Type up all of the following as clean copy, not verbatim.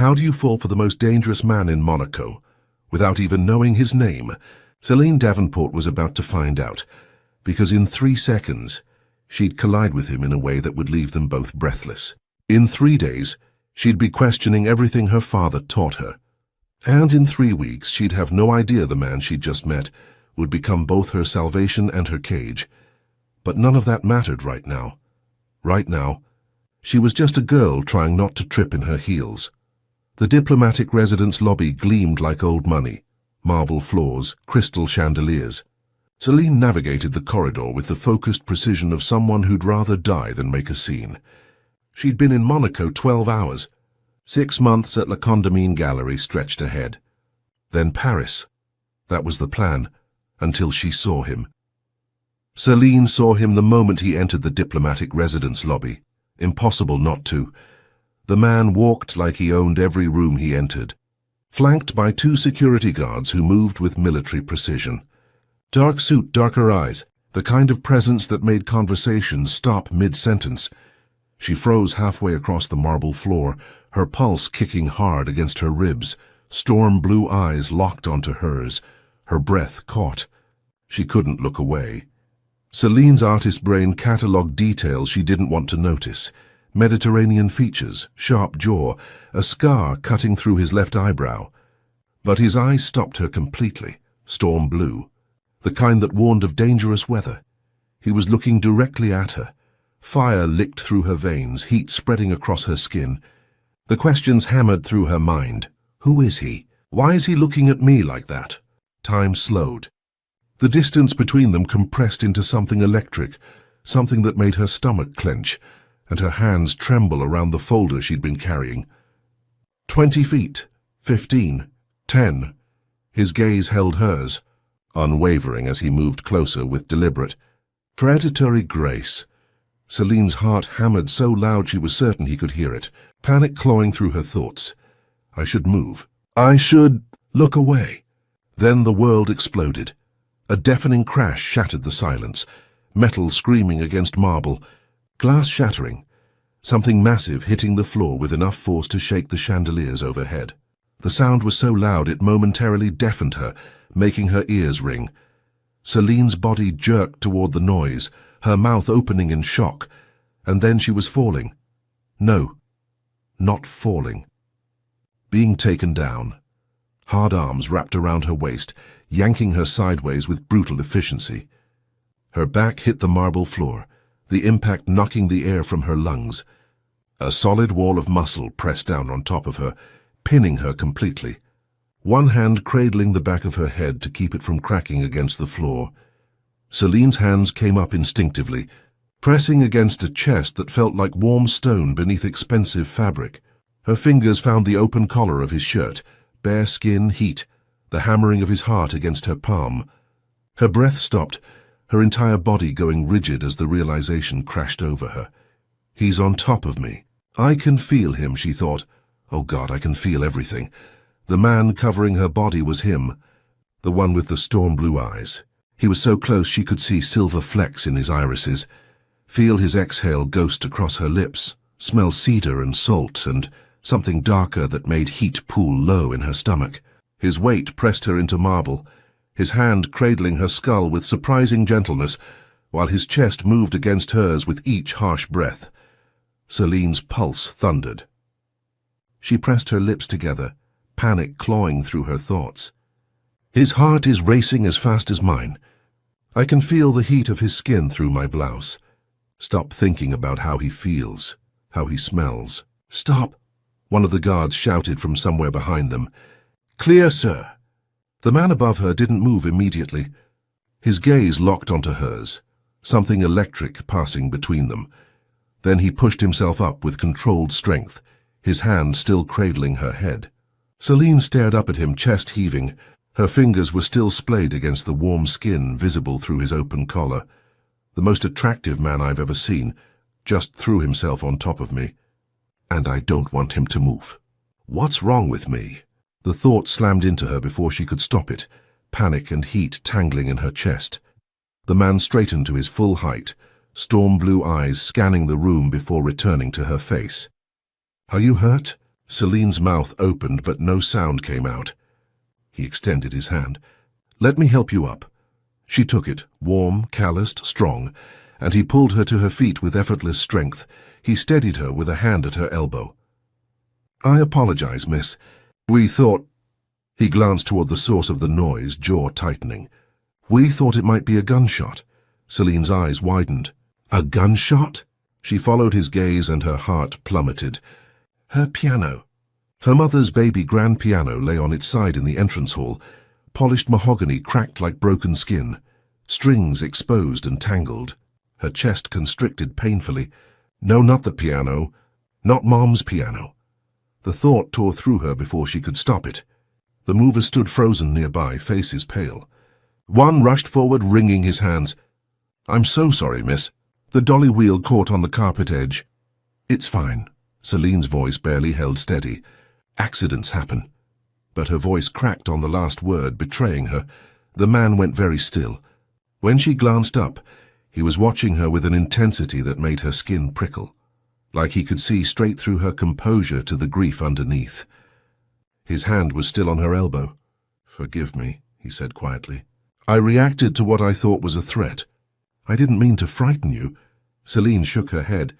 How do you fall for the most dangerous man in Monaco, without even knowing his name? Celine Davenport was about to find out, because in 3 seconds, she'd collide with him in a way that would leave them both breathless. In 3 days, she'd be questioning everything her father taught her. And in 3 weeks, she'd have no idea the man she'd just met would become both her salvation and her cage. But none of that mattered right now. Right now, she was just a girl trying not to trip in her heels. The diplomatic residence lobby gleamed like old money, marble floors, crystal chandeliers. Celine navigated the corridor with the focused precision of someone who'd rather die than make a scene. She'd been in Monaco 12 hours. 6 months at La Condamine Gallery stretched ahead. Then Paris. That was the plan, until she saw him. Celine saw him the moment he entered the diplomatic residence lobby. Impossible not to. The man walked like he owned every room he entered, flanked by 2 security guards who moved with military precision. Dark suit, darker eyes, the kind of presence that made conversations stop mid-sentence. She froze halfway across the marble floor, her pulse kicking hard against her ribs, storm blue eyes locked onto hers, her breath caught. She couldn't look away. Celine's artist brain catalogued details she didn't want to notice. Mediterranean features, sharp jaw, a scar cutting through his left eyebrow. But his eyes stopped her completely, storm blue, the kind that warned of dangerous weather. He was looking directly at her. Fire licked through her veins, heat spreading across her skin. The questions hammered through her mind. Who is he? Why is he looking at me like that? Time slowed. The distance between them compressed into something electric, something that made her stomach clench, and her hands tremble around the folder she'd been carrying. 20 feet, 15, 10. His gaze held hers, unwavering as he moved closer with deliberate, predatory grace. Celine's heart hammered so loud she was certain he could hear it, panic clawing through her thoughts. I should move. I should look away. Then the world exploded. A deafening crash shattered the silence, metal screaming against marble, glass shattering, something massive hitting the floor with enough force to shake the chandeliers overhead. The sound was so loud it momentarily deafened her, making her ears ring. Celine's body jerked toward the noise, her mouth opening in shock, and then she was falling. No, not falling. Being taken down. Hard arms wrapped around her waist, yanking her sideways with brutal efficiency. Her back hit the marble floor, the impact knocking the air from her lungs. A solid wall of muscle pressed down on top of her, pinning her completely. One hand cradling the back of her head to keep it from cracking against the floor. Celine's hands came up instinctively, pressing against a chest that felt like warm stone beneath expensive fabric. Her fingers found the open collar of his shirt, bare skin, heat, the hammering of his heart against her palm. Her breath stopped, her entire body going rigid as the realization crashed over her. He's on top of me. I can feel him, she thought. Oh God, I can feel everything. The man covering her body was him, the one with the storm blue eyes. He was so close she could see silver flecks in his irises, feel his exhale ghost across her lips, smell cedar and salt and something darker that made heat pool low in her stomach. His weight pressed her into marble, his hand cradling her skull with surprising gentleness, while his chest moved against hers with each harsh breath. Celine's pulse thundered. She pressed her lips together, panic clawing through her thoughts. His heart is racing as fast as mine. I can feel the heat of his skin through my blouse. Stop thinking about how he feels, how he smells. Stop! One of the guards shouted from somewhere behind them. Clear, sir. The man above her didn't move immediately. His gaze locked onto hers, something electric passing between them. Then he pushed himself up with controlled strength, his hand still cradling her head. Celine stared up at him, chest heaving. Her fingers were still splayed against the warm skin visible through his open collar. The most attractive man I've ever seen just threw himself on top of me. And I don't want him to move. What's wrong with me? The thought slammed into her before she could stop it, panic and heat tangling in her chest. The man straightened to his full height, storm blue eyes scanning the room before returning to her face. Are you hurt? Celine's mouth opened, but no sound came out. He extended his hand. "Let me help you up." She took it, warm, calloused, strong, and he pulled her to her feet with effortless strength. He steadied her with a hand at her elbow. "I apologize, miss. We thought—" He glanced toward the source of the noise, jaw tightening. "We thought it might be a gunshot." Celine's eyes widened. "A gunshot?" She followed his gaze and her heart plummeted. Her piano. Her mother's baby grand piano lay on its side in the entrance hall, polished mahogany cracked like broken skin, strings exposed and tangled. Her chest constricted painfully. No, not the piano. Not Mom's piano. The thought tore through her before she could stop it. The mover stood frozen nearby, faces pale. One rushed forward, wringing his hands. "I'm so sorry, miss. The dolly wheel caught on the carpet edge." "It's fine." Celine's voice barely held steady. "Accidents happen." But her voice cracked on the last word, betraying her. The man went very still. When she glanced up, he was watching her with an intensity that made her skin prickle, like he could see straight through her composure to the grief underneath. His hand was still on her elbow. "Forgive me," he said quietly. "I reacted to what I thought was a threat. I didn't mean to frighten you." Celine shook her head.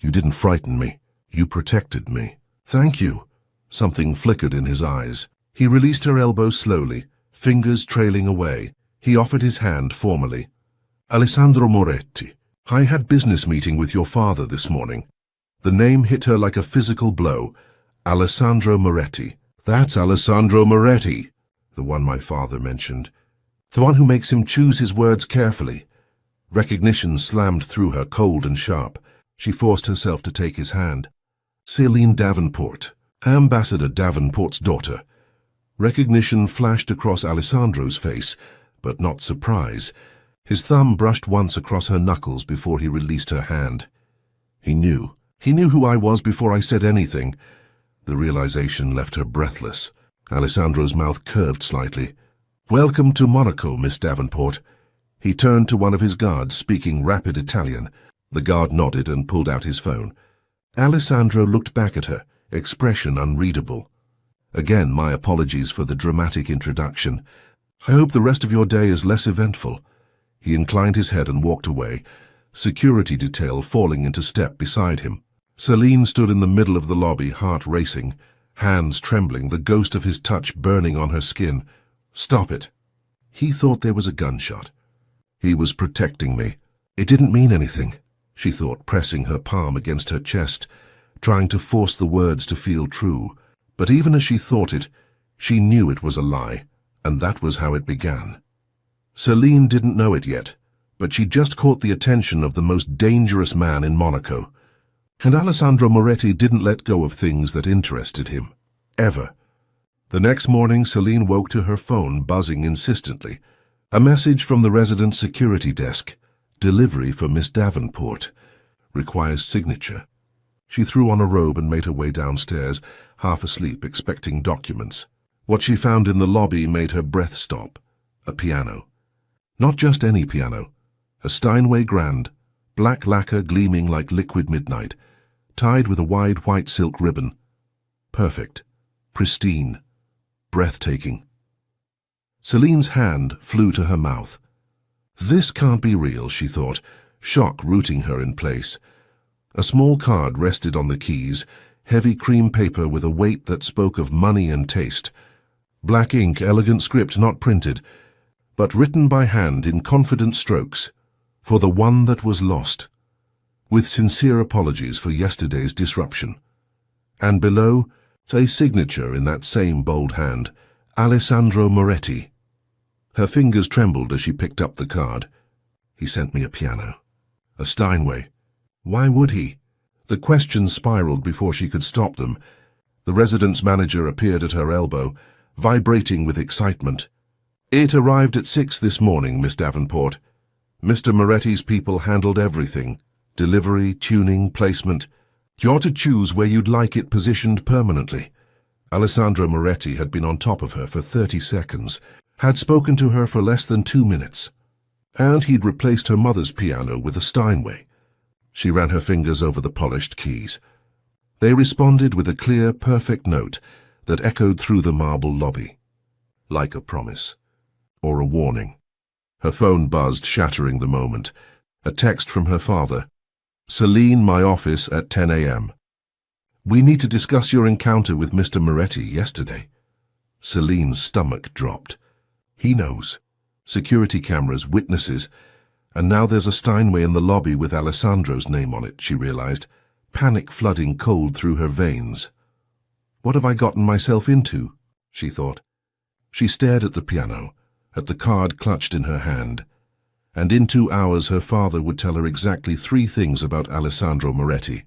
"You didn't frighten me. You protected me." "Thank you." Something flickered in his eyes. He released her elbow slowly, fingers trailing away. He offered his hand formally. "Alessandro Moretti, I had business meeting with your father this morning." The name hit her like a physical blow. Alessandro Moretti. "That's Alessandro Moretti," the one my father mentioned. The one who makes him choose his words carefully. Recognition slammed through her, cold and sharp. She forced herself to take his hand. "Celine Davenport, Ambassador Davenport's daughter." Recognition flashed across Alessandro's face, but not surprise. His thumb brushed once across her knuckles before he released her hand. He knew. He knew who I was before I said anything. The realization left her breathless. Alessandro's mouth curved slightly. "Welcome to Monaco, Miss Davenport." He turned to one of his guards, speaking rapid Italian. The guard nodded and pulled out his phone. Alessandro looked back at her, expression unreadable. "Again, my apologies for the dramatic introduction. I hope the rest of your day is less eventful." He inclined his head and walked away, security detail falling into step beside him. Celine stood in the middle of the lobby, heart racing, hands trembling, the ghost of his touch burning on her skin. "Stop it." He thought there was a gunshot. He was protecting me. It didn't mean anything, she thought, pressing her palm against her chest, trying to force the words to feel true. But even as she thought it, she knew it was a lie, and that was how it began. Celine didn't know it yet, but she just caught the attention of the most dangerous man in Monaco. And Alessandro Moretti didn't let go of things that interested him. Ever. The next morning, Celine woke to her phone buzzing insistently. A message from the residence security desk. "Delivery for Miss Davenport. Requires signature." She threw on a robe and made her way downstairs, half asleep, expecting documents. What she found in the lobby made her breath stop. A piano. Not just any piano. A Steinway Grand, black lacquer gleaming like liquid midnight, tied with a wide white silk ribbon. Perfect. Pristine. Breathtaking. Celine's hand flew to her mouth. This can't be real, she thought, shock rooting her in place. A small card rested on the keys, heavy cream paper with a weight that spoke of money and taste. Black ink, elegant script not printed, but written by hand in confident strokes, for the one that was lost, with sincere apologies for yesterday's disruption. And below, a signature in that same bold hand, Alessandro Moretti. Her fingers trembled as she picked up the card. He sent me a piano. A Steinway. Why would he? The questions spiraled before she could stop them. The residence manager appeared at her elbow, vibrating with excitement. "It arrived at 6 this morning, Miss Davenport. Mr. Moretti's people handled everything. Delivery, tuning, placement. You're to choose where you'd like it positioned permanently." Alessandro Moretti had been on top of her for 30 seconds, had spoken to her for less than 2 minutes. And he'd replaced her mother's piano with a Steinway. She ran her fingers over the polished keys. They responded with a clear, perfect note that echoed through the marble lobby, like a promise or a warning. Her phone buzzed, shattering the moment. A text from her father. "Celine, my office at 10 a.m. We need to discuss your encounter with Mr. Moretti yesterday." Celine's stomach dropped. He knows. Security cameras, witnesses, and now there's a Steinway in the lobby with Alessandro's name on it, she realized, panic flooding cold through her veins. What have I gotten myself into? She thought. She stared at the piano, at the card clutched in her hand. And in 2 hours her father would tell her exactly 3 things about Alessandro Moretti.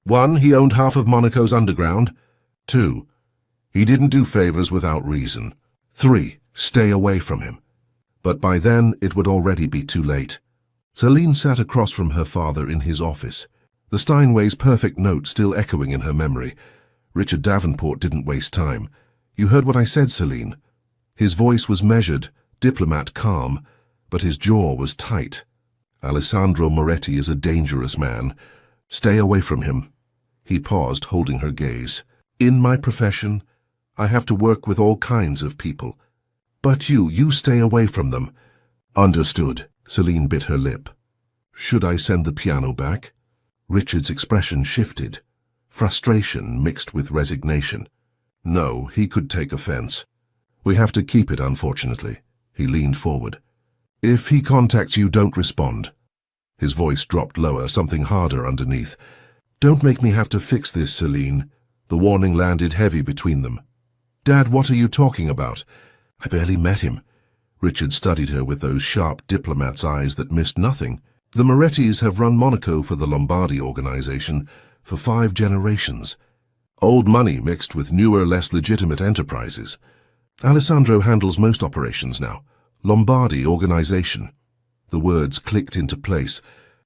1. He owned half of Monaco's underground. 2. He didn't do favors without reason. 3. Stay away from him. But by then it would already be too late. Celine sat across from her father in his office, the Steinway's perfect note still echoing in her memory. Richard Davenport didn't waste time. "You heard what I said, Celine." His voice was measured, diplomat calm, but his jaw was tight. "Alessandro Moretti is a dangerous man. Stay away from him." He paused, holding her gaze. "In my profession, I have to work with all kinds of people. But you stay away from them." "Understood." Celine bit her lip. "Should I send the piano back?" Richard's expression shifted, frustration mixed with resignation. No, he could take offense. "We have to keep it, unfortunately." He leaned forward. "If he contacts you, don't respond." His voice dropped lower, something harder underneath. "Don't make me have to fix this, Celine." The warning landed heavy between them. "Dad, what are you talking about?" "I barely met him." Richard studied her with those sharp diplomat's eyes that missed nothing. "The Morettis have run Monaco for the Lombardi organization for 5 generations. Old money mixed with newer, less legitimate enterprises. Alessandro handles most operations now. Lombardi organization." The words clicked into place,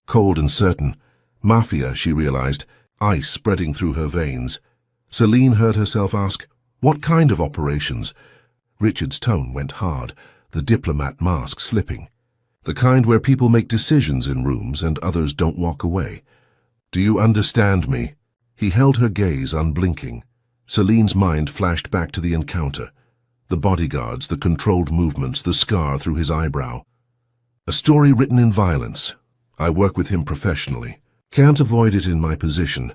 cold and certain. Mafia, she realized, ice spreading through her veins. Celine heard herself ask, "What kind of operations?" Richard's tone went hard, the diplomat mask slipping. "The kind where people make decisions in rooms and others don't walk away. Do you understand me?" He held her gaze unblinking. Celine's mind flashed back to the encounter. The bodyguards, the controlled movements, the scar through his eyebrow. "A story written in violence. I work with him professionally. Can't avoid it in my position."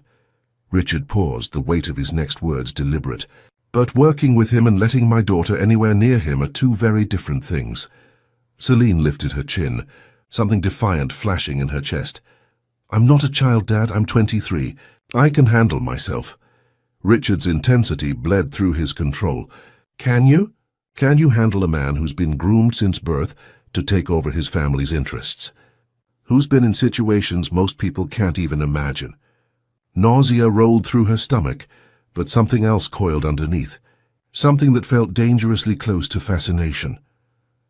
Richard paused, the weight of his next words deliberate. "But working with him and letting my daughter anywhere near him are 2 very different things." Celine lifted her chin, something defiant flashing in her chest. "I'm not a child, Dad. I'm 23. I can handle myself." Richard's intensity bled through his control. "Can you? Can you handle a man who's been groomed since birth to take over his family's interests? Who's been in situations most people can't even imagine?" Nausea rolled through her stomach, but something else coiled underneath, something that felt dangerously close to fascination.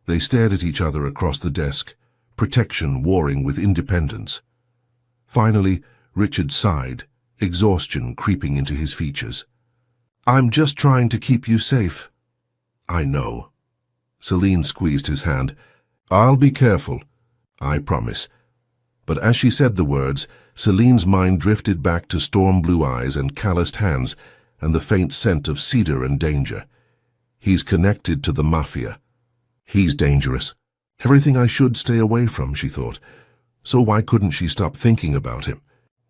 They stared at each other across the desk, protection warring with independence. Finally, Richard sighed, exhaustion creeping into his features. "I'm just trying to keep you safe." "I know." Celine squeezed his hand. "I'll be careful. I promise." But as she said the words, Celine's mind drifted back to storm-blue eyes and calloused hands and the faint scent of cedar and danger. He's connected to the Mafia. He's dangerous. Everything I should stay away from, she thought. So why couldn't she stop thinking about him?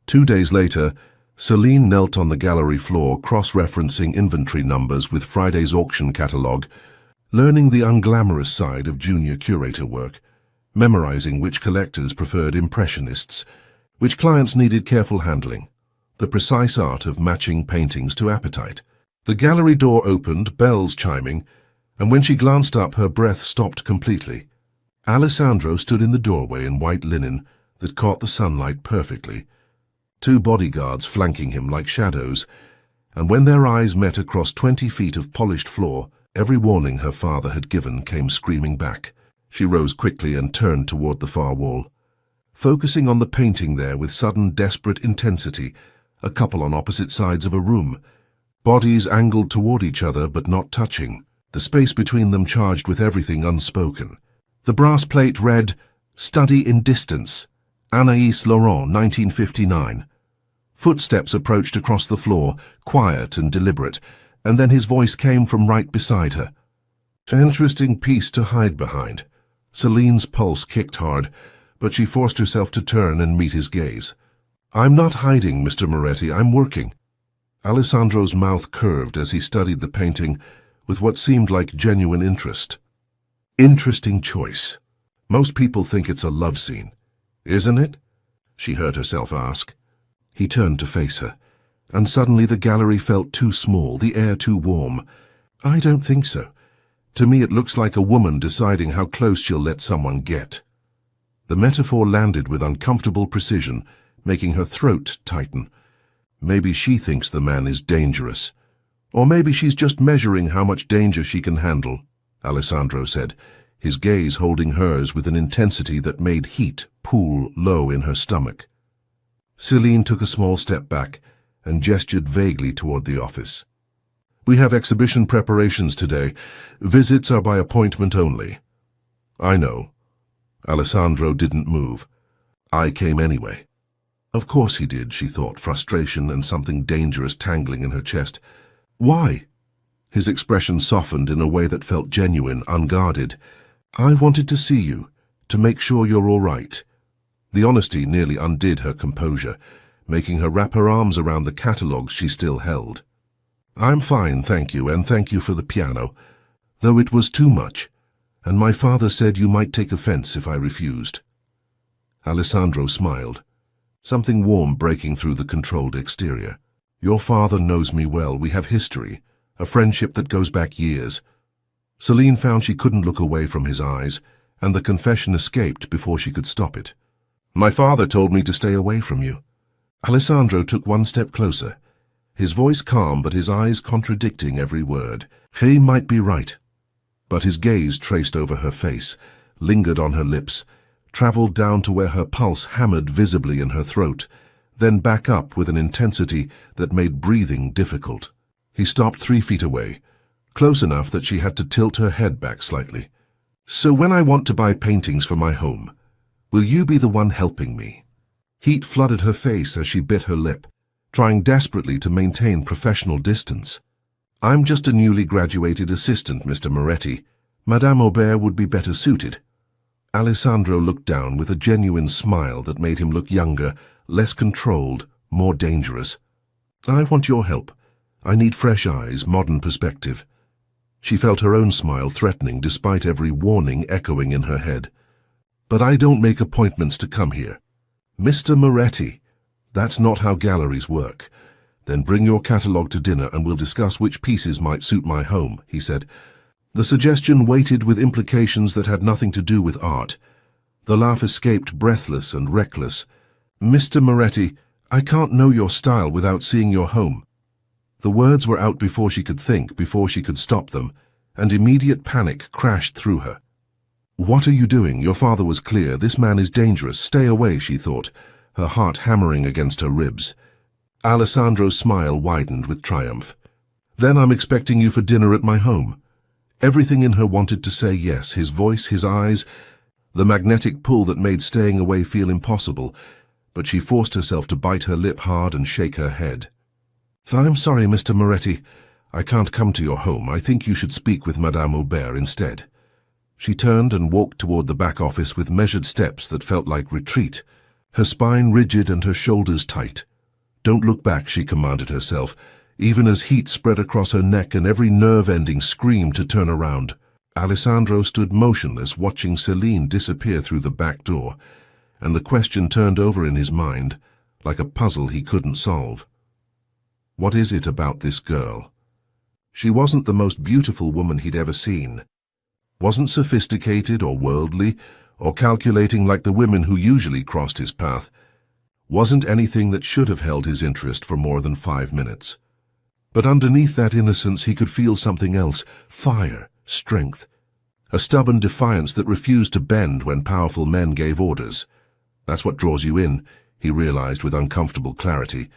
2 days later, Celine knelt on the gallery floor, cross-referencing inventory numbers with Friday's auction catalogue, learning the unglamorous side of junior curator work, memorizing which collectors preferred impressionists, which clients needed careful handling, the precise art of matching paintings to appetite. The gallery door opened, bells chiming, and when she glanced up, her breath stopped completely. Alessandro stood in the doorway in white linen that caught the sunlight perfectly, 2 bodyguards flanking him like shadows, and when their eyes met across 20 feet of polished floor, every warning her father had given came screaming back. She rose quickly and turned toward the far wall, focusing on the painting there with sudden, desperate intensity, a couple on opposite sides of a room, bodies angled toward each other but not touching, the space between them charged with everything unspoken. The brass plate read, "Study in Distance, Anaïs Laurent, 1959. Footsteps approached across the floor, quiet and deliberate, and then his voice came from right beside her. Interesting piece to hide behind. Celine's pulse kicked hard, but she forced herself to turn and meet his gaze. I'm not hiding, Mr. Moretti, I'm working. Alessandro's mouth curved as he studied the painting with what seemed like genuine interest. Interesting choice. Most people think it's a love scene. Isn't it? She heard herself ask. He turned to face her, and suddenly the gallery felt too small, the air too warm. I don't think so. To me it looks like a woman deciding how close she'll let someone get. The metaphor landed with uncomfortable precision, making her throat tighten. Maybe she thinks the man is dangerous. Or maybe she's just measuring how much danger she can handle, Alessandro said, his gaze holding hers with an intensity that made heat pool low in her stomach. Celine took a small step back and gestured vaguely toward the office. We have exhibition preparations today. Visits are by appointment only. I know. Alessandro didn't move. I came anyway. Of course he did, she thought, frustration and something dangerous tangling in her chest. Why? His expression softened in a way that felt genuine, unguarded. I wanted to see you, to make sure you're all right. The honesty nearly undid her composure, making her wrap her arms around the catalogues she still held. I'm fine, thank you, and thank you for the piano, though it was too much, and my father said you might take offense if I refused. Alessandro smiled, something warm breaking through the controlled exterior. Your father knows me well, we have history, a friendship that goes back years. Celine found she couldn't look away from his eyes, and the confession escaped before she could stop it. My father told me to stay away from you. Alessandro took one step closer, his voice calm but his eyes contradicting every word. He might be right. But his gaze traced over her face, lingered on her lips, traveled down to where her pulse hammered visibly in her throat, then back up with an intensity that made breathing difficult. He stopped 3 feet away, close enough that she had to tilt her head back slightly. So when I want to buy paintings for my home, will you be the one helping me? Heat flooded her face as she bit her lip, trying desperately to maintain professional distance. I'm just a newly graduated assistant, Mr. Moretti. Madame Aubert would be better suited. Alessandro looked down with a genuine smile that made him look younger, less controlled, more dangerous. I want your help. I need fresh eyes, modern perspective. She felt her own smile threatening despite every warning echoing in her head. But I don't make appointments to come here. Mr. Moretti, that's not how galleries work. Then bring your catalogue to dinner and we'll discuss which pieces might suit my home, he said. The suggestion weighted with implications that had nothing to do with art. The laugh escaped breathless and reckless. Mr. Moretti, I can't know your style without seeing your home. The words were out before she could think, before she could stop them, and immediate panic crashed through her. What are you doing? Your father was clear. This man is dangerous. Stay away, she thought, her heart hammering against her ribs. Alessandro's smile widened with triumph. Then I'm expecting you for dinner at my home. Everything in her wanted to say yes, his voice, his eyes, the magnetic pull that made staying away feel impossible, but she forced herself to bite her lip hard and shake her head. I'm sorry, Mr. Moretti. I can't come to your home. I think you should speak with Madame Aubert instead. She turned and walked toward the back office with measured steps that felt like retreat, her spine rigid and her shoulders tight. Don't look back, she commanded herself, even as heat spread across her neck and every nerve ending screamed to turn around. Alessandro stood motionless, watching Celine disappear through the back door, and the question turned over in his mind, like a puzzle he couldn't solve. What is it about this girl? She wasn't the most beautiful woman he'd ever seen. Wasn't sophisticated or worldly, or calculating like the women who usually crossed his path. Wasn't anything that should have held his interest for more than 5 minutes. But underneath that innocence he could feel something else, fire, strength, a stubborn defiance that refused to bend when powerful men gave orders. That's what draws you in, he realized with uncomfortable clarity.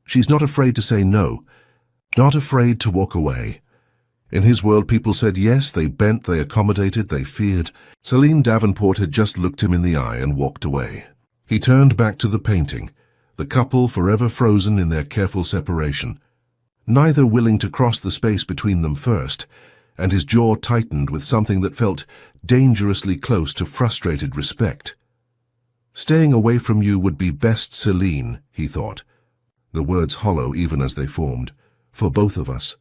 She's not afraid to say no, not afraid to walk away. In his world, people said yes, they bent, they accommodated, they feared. Celine Davenport had just looked him in the eye and walked away. He turned back to the painting, the couple forever frozen in their careful separation, neither willing to cross the space between them first, and his jaw tightened with something that felt dangerously close to frustrated respect. Staying away from you would be best, Celine, he thought, the words hollow even as they formed, for both of us.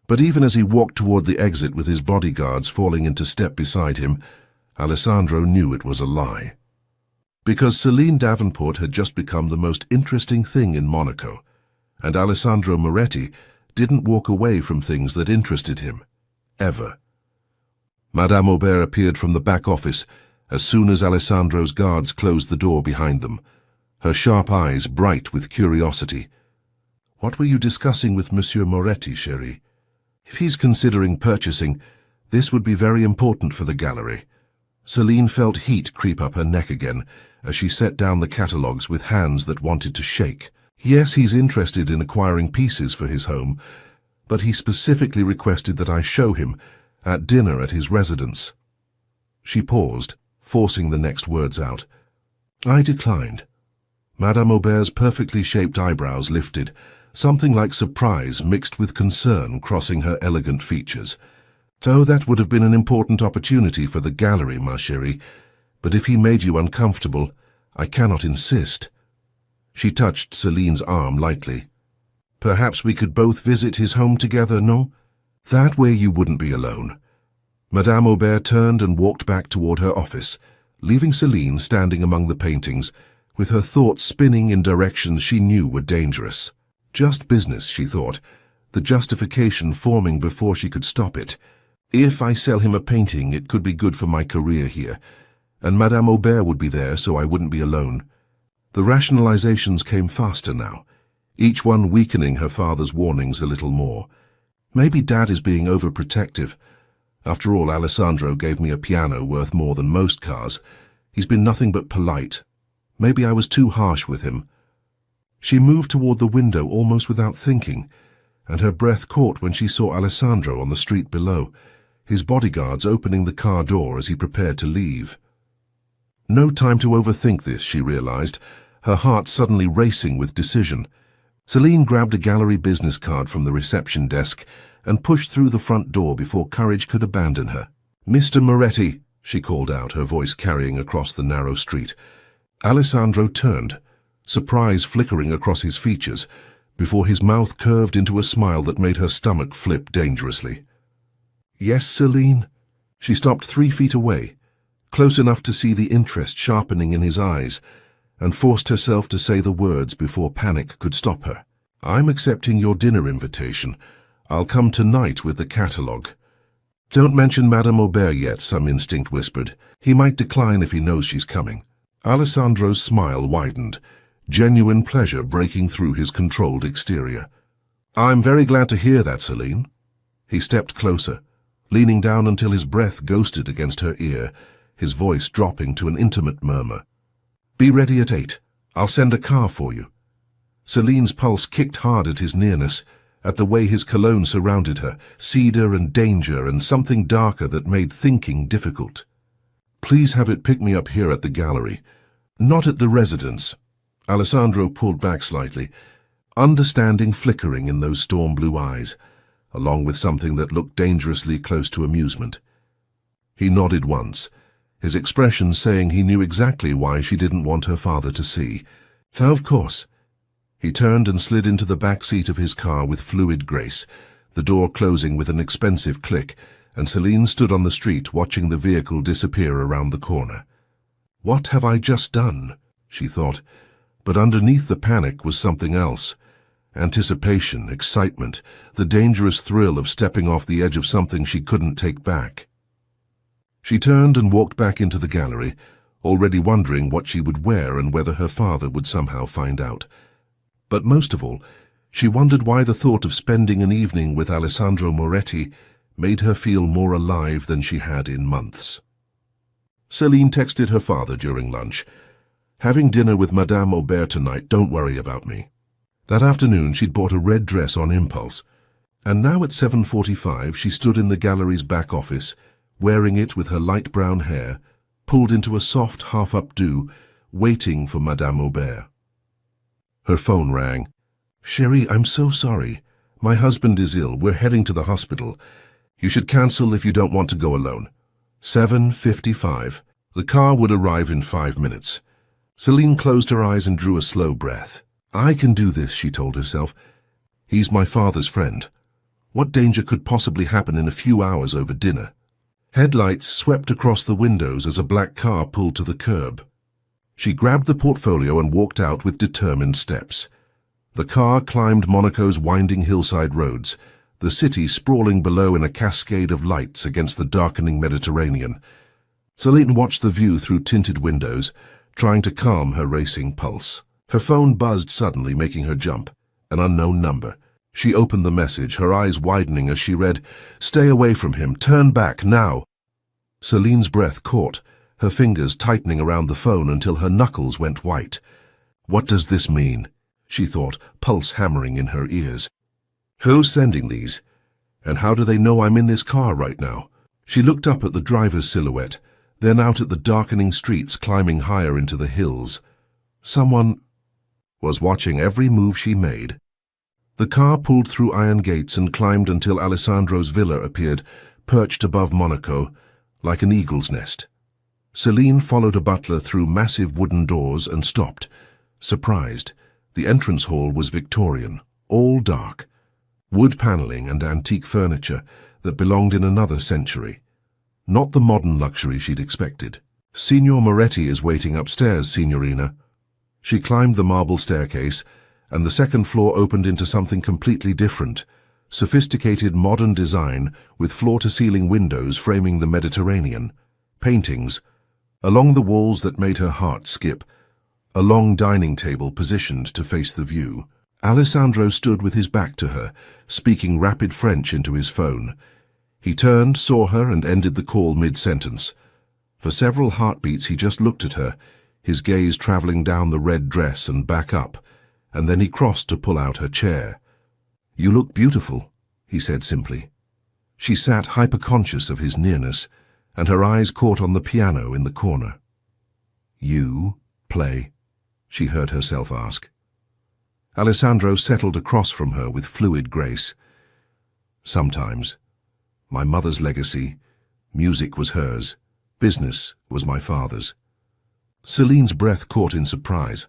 But even as he walked toward the exit with his bodyguards falling into step beside him, Alessandro knew it was a lie. Because Celine Davenport had just become the most interesting thing in Monaco, and Alessandro Moretti didn't walk away from things that interested him, ever. Madame Aubert appeared from the back office as soon as Alessandro's guards closed the door behind them, her sharp eyes bright with curiosity. "What were you discussing with Monsieur Moretti, chérie? If he's considering purchasing, this would be very important for the gallery." Celine felt heat creep up her neck again as she set down the catalogues with hands that wanted to shake. "Yes, he's interested in acquiring pieces for his home, but he specifically requested that I show him at dinner at his residence." She paused, forcing the next words out. I declined. Madame Aubert's perfectly shaped eyebrows lifted, something like surprise mixed with concern crossing her elegant features. "Though that would have been an important opportunity for the gallery, ma chérie, but if he made you uncomfortable, I cannot insist." She touched Celine's arm lightly. "Perhaps we could both visit his home together, no? That way you wouldn't be alone." Madame Aubert turned and walked back toward her office, leaving Celine standing among the paintings, with her thoughts spinning in directions she knew were dangerous. Just business, she thought, the justification forming before she could stop it. If I sell him a painting, it could be good for my career here, and Madame Aubert would be there so I wouldn't be alone. The rationalizations came faster now, each one weakening her father's warnings a little more. Maybe Dad is being overprotective. After all, Alessandro gave me a piano worth more than most cars. He's been nothing but polite. Maybe I was too harsh with him. She moved toward the window almost without thinking, and her breath caught when she saw Alessandro on the street below, his bodyguards opening the car door as he prepared to leave. No time to overthink this, she realized, her heart suddenly racing with decision. Celine grabbed a gallery business card from the reception desk and pushed through the front door before courage could abandon her. "Mr. Moretti," she called out, her voice carrying across the narrow street. Alessandro turned, surprise flickering across his features, before his mouth curved into a smile that made her stomach flip dangerously. "Yes, Celine?" She stopped 3 feet away, close enough to see the interest sharpening in his eyes, and forced herself to say the words before panic could stop her. "I'm accepting your dinner invitation. I'll come tonight with the catalogue." "Don't mention Madame Aubert yet," some instinct whispered. "He might decline if he knows she's coming." Alessandro's smile widened, genuine pleasure breaking through his controlled exterior. "I'm very glad to hear that, Celine." He stepped closer, leaning down until his breath ghosted against her ear, his voice dropping to an intimate murmur. "Be ready at 8. I'll send a car for you." Celine's pulse kicked hard at his nearness, at the way his cologne surrounded her, cedar and danger and something darker that made thinking difficult. "Please have it pick me up here at the gallery, not at the residence." Alessandro pulled back slightly, understanding flickering in those storm blue eyes, along with something that looked dangerously close to amusement. He nodded once, his expression saying he knew exactly why she didn't want her father to see. "Of course." He turned and slid into the back seat of his car with fluid grace, the door closing with an expensive click, and Celine stood on the street watching the vehicle disappear around the corner. "What have I just done?" she thought, but underneath the panic was something else. Anticipation, excitement, the dangerous thrill of stepping off the edge of something she couldn't take back. She turned and walked back into the gallery, already wondering what she would wear and whether her father would somehow find out. But most of all, she wondered why the thought of spending an evening with Alessandro Moretti made her feel more alive than she had in months. Celine texted her father during lunch. "Having dinner with Madame Aubert tonight, don't worry about me." That afternoon she'd bought a red dress on impulse, and now at 7:45 she stood in the gallery's back office, wearing it with her light brown hair, pulled into a soft half-updo, waiting for Madame Aubert. Her phone rang. "Sherry, I'm so sorry. My husband is ill. We're heading to the hospital. You should cancel if you don't want to go alone." 7:55. The car would arrive in 5 minutes. Celine closed her eyes and drew a slow breath. "I can do this," she told herself. "He's my father's friend. What danger could possibly happen in a few hours over dinner?" Headlights swept across the windows as a black car pulled to the curb. She grabbed the portfolio and walked out with determined steps. The car climbed Monaco's winding hillside roads, the city sprawling below in a cascade of lights against the darkening Mediterranean. Celine watched the view through tinted windows, trying to calm her racing pulse. Her phone buzzed suddenly, making her jump. An unknown number. She opened the message, her eyes widening as she read, "Stay away from him. Turn back, now." Celine's breath caught, her fingers tightening around the phone until her knuckles went white. "What does this mean?" she thought, pulse hammering in her ears. "Who's sending these? And how do they know I'm in this car right now?" She looked up at the driver's silhouette, then out at the darkening streets climbing higher into the hills. Someone was watching every move she made. The car pulled through iron gates and climbed until Alessandro's villa appeared, perched above Monaco, like an eagle's nest. Celine followed a butler through massive wooden doors and stopped, surprised. The entrance hall was Victorian, all dark. Wood paneling and antique furniture that belonged in another century. Not the modern luxury she'd expected. "Signor Moretti is waiting upstairs, Signorina." She climbed the marble staircase, and the second floor opened into something completely different. Sophisticated modern design with floor-to-ceiling windows framing the Mediterranean. Paintings. Along the walls that made her heart skip. A long dining table positioned to face the view. Alessandro stood with his back to her, speaking rapid French into his phone. He turned, saw her, and ended the call mid-sentence. For several heartbeats he just looked at her, his gaze traveling down the red dress and back up, and then he crossed to pull out her chair. "You look beautiful," he said simply. She sat hyper-conscious of his nearness, and her eyes caught on the piano in the corner. "You play?" she heard herself ask. Alessandro settled across from her with fluid grace. "Sometimes. My mother's legacy, music was hers, business was my father's." Celine's breath caught in surprise.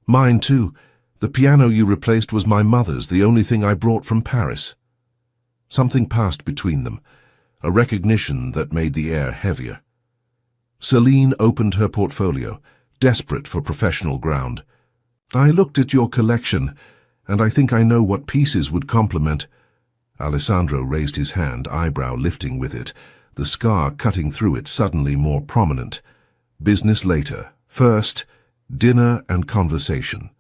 "Mine too. The piano you replaced was my mother's, the only thing I brought from Paris." Something passed between them, a recognition that made the air heavier. Celine opened her portfolio, desperate for professional ground. "I looked at your collection, and I think I know what pieces would complement." Alessandro raised his hand, eyebrow lifting with it, the scar cutting through it suddenly more prominent. "Business later. First, dinner and conversation."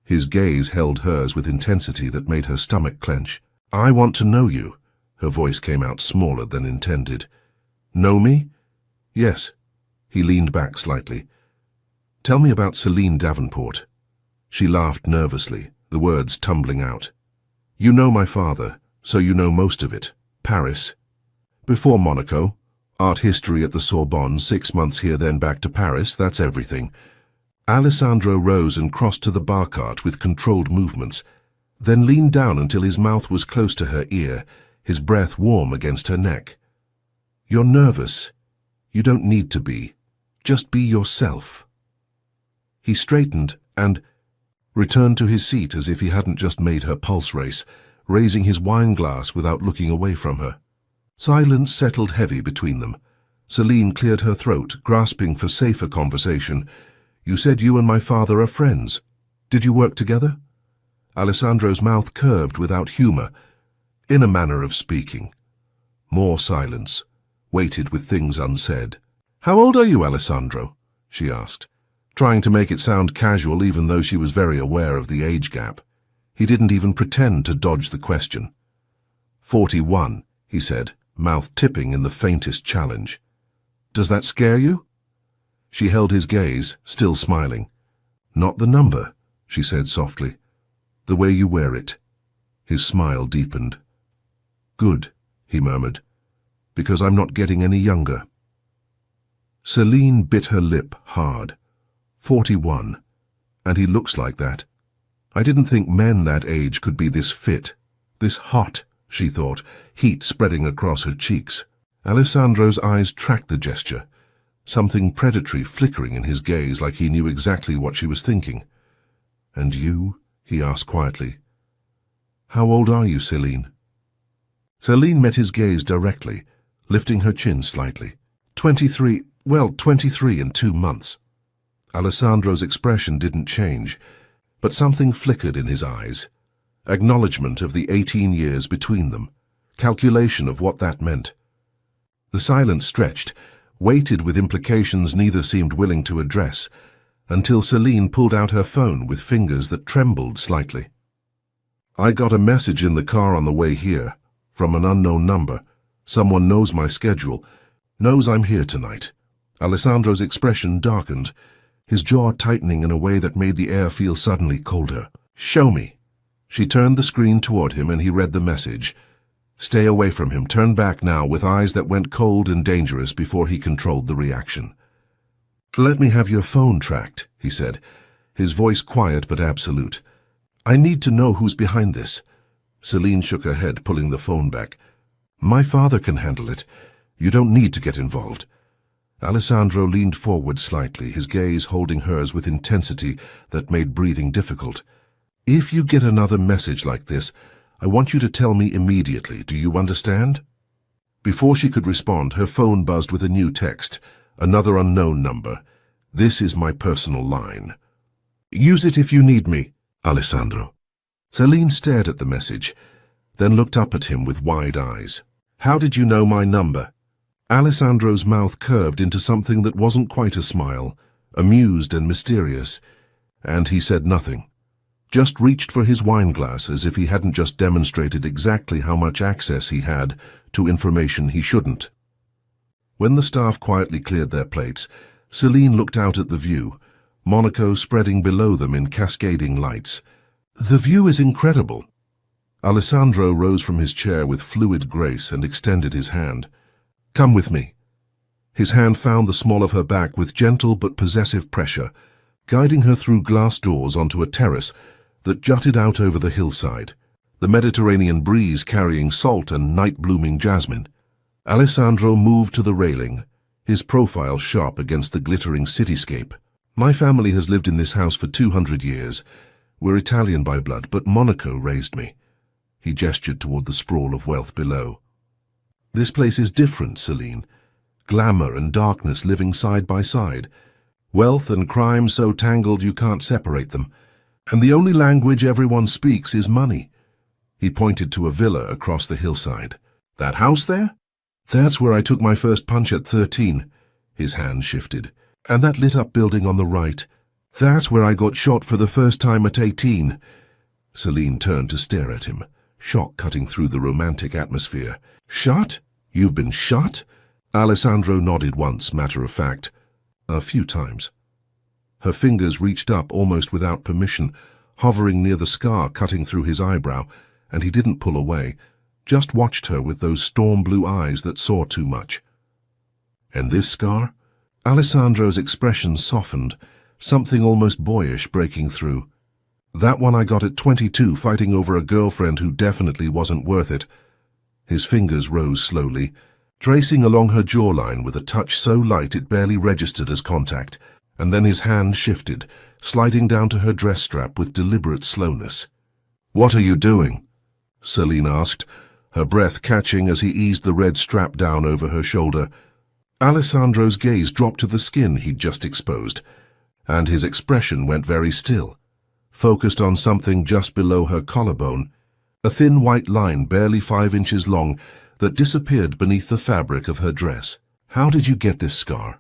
His gaze held hers with intensity that made her stomach clench. "I want to know you." Her voice came out smaller than intended. "Know me?" "Yes." He leaned back slightly. "Tell me about Celine Davenport." She laughed nervously, the words tumbling out. "You know my father, so you know most of it. Paris. Before Monaco. Art history at the Sorbonne, 6 months here, then back to Paris, that's everything." Alessandro rose and crossed to the bar cart with controlled movements, then leaned down until his mouth was close to her ear, his breath warm against her neck. "You're nervous. You don't need to be. Just be yourself." He straightened and returned to his seat as if he hadn't just made her pulse race, raising his wine glass without looking away from her. Silence settled heavy between them. Celine cleared her throat, grasping for safer conversation. "You said you and my father are friends. Did you work together?" Alessandro's mouth curved without humor, in a manner of speaking. More silence, weighted with things unsaid. "How old are you, Alessandro?" she asked, trying to make it sound casual even though she was very aware of the age gap. He didn't even pretend to dodge the question. 41, he said, mouth tipping in the faintest challenge. "Does that scare you?" She held his gaze, still smiling. "Not the number," she said softly. "The way you wear it." His smile deepened. "Good," he murmured, "because I'm not getting any younger." Celine bit her lip hard. 41. And he looks like that. I didn't think men that age could be this fit, this hot, she thought, heat spreading across her cheeks. Alessandro's eyes tracked the gesture, something predatory flickering in his gaze like he knew exactly what she was thinking. "And you?" he asked quietly. "How old are you, Celine?" Celine met his gaze directly, lifting her chin slightly. 23 in 2 months. Alessandro's expression didn't change, but something flickered in his eyes. Acknowledgement of the 18 years between them, calculation of what that meant. The silence stretched, weighted with implications neither seemed willing to address, until Celine pulled out her phone with fingers that trembled slightly. "I got a message in the car on the way here, from an unknown number. Someone knows my schedule, knows I'm here tonight." Alessandro's expression darkened, his jaw tightening in a way that made the air feel suddenly colder. "Show me." She turned the screen toward him and he read the message. Stay away from him, turn back now, with eyes that went cold and dangerous before he controlled the reaction. "Let me have your phone tracked," he said, his voice quiet but absolute. "I need to know who's behind this." Celine shook her head, pulling the phone back. "My father can handle it. You don't need to get involved." Alessandro leaned forward slightly, his gaze holding hers with intensity that made breathing difficult. "If you get another message like this, I want you to tell me immediately. Do you understand?" Before she could respond, her phone buzzed with a new text, another unknown number. "This is my personal line. Use it if you need me, Alessandro." Celine stared at the message, then looked up at him with wide eyes. "How did you know my number?" Alessandro's mouth curved into something that wasn't quite a smile, amused and mysterious, and he said nothing. Just reached for his wine glass as if he hadn't just demonstrated exactly how much access he had to information he shouldn't. When the staff quietly cleared their plates, Celine looked out at the view, Monaco spreading below them in cascading lights. "The view is incredible." Alessandro rose from his chair with fluid grace and extended his hand. "Come with me." His hand found the small of her back with gentle but possessive pressure, guiding her through glass doors onto a terrace that jutted out over the hillside, the Mediterranean breeze carrying salt and night-blooming jasmine. Alessandro moved to the railing, his profile sharp against the glittering cityscape. "My family has lived in this house for 200 years. We're Italian by blood, but Monaco raised me." He gestured toward the sprawl of wealth below. "This place is different, Celine. Glamour and darkness living side by side. Wealth and crime so tangled you can't separate them. And the only language everyone speaks is money." He pointed to a villa across the hillside. "That house there? That's where I took my first punch at 13. His hand shifted. "And that lit-up building on the right. That's where I got shot for the first time at 18. Celine turned to stare at him, shock cutting through the romantic atmosphere. "Shot? You've been shot?" Alessandro nodded once, matter of fact. "A few times." Her fingers reached up almost without permission, hovering near the scar cutting through his eyebrow, and he didn't pull away, just watched her with those storm-blue eyes that saw too much. "And this scar?" Alessandro's expression softened, something almost boyish breaking through. "That one I got at 22, fighting over a girlfriend who definitely wasn't worth it." His fingers rose slowly, tracing along her jawline with a touch so light it barely registered as contact, and then his hand shifted, sliding down to her dress strap with deliberate slowness. "What are you doing?" Celine asked, her breath catching as he eased the red strap down over her shoulder. Alessandro's gaze dropped to the skin he'd just exposed, and his expression went very still, focused on something just below her collarbone, a thin white line barely 5 inches long that disappeared beneath the fabric of her dress. "How did you get this scar?"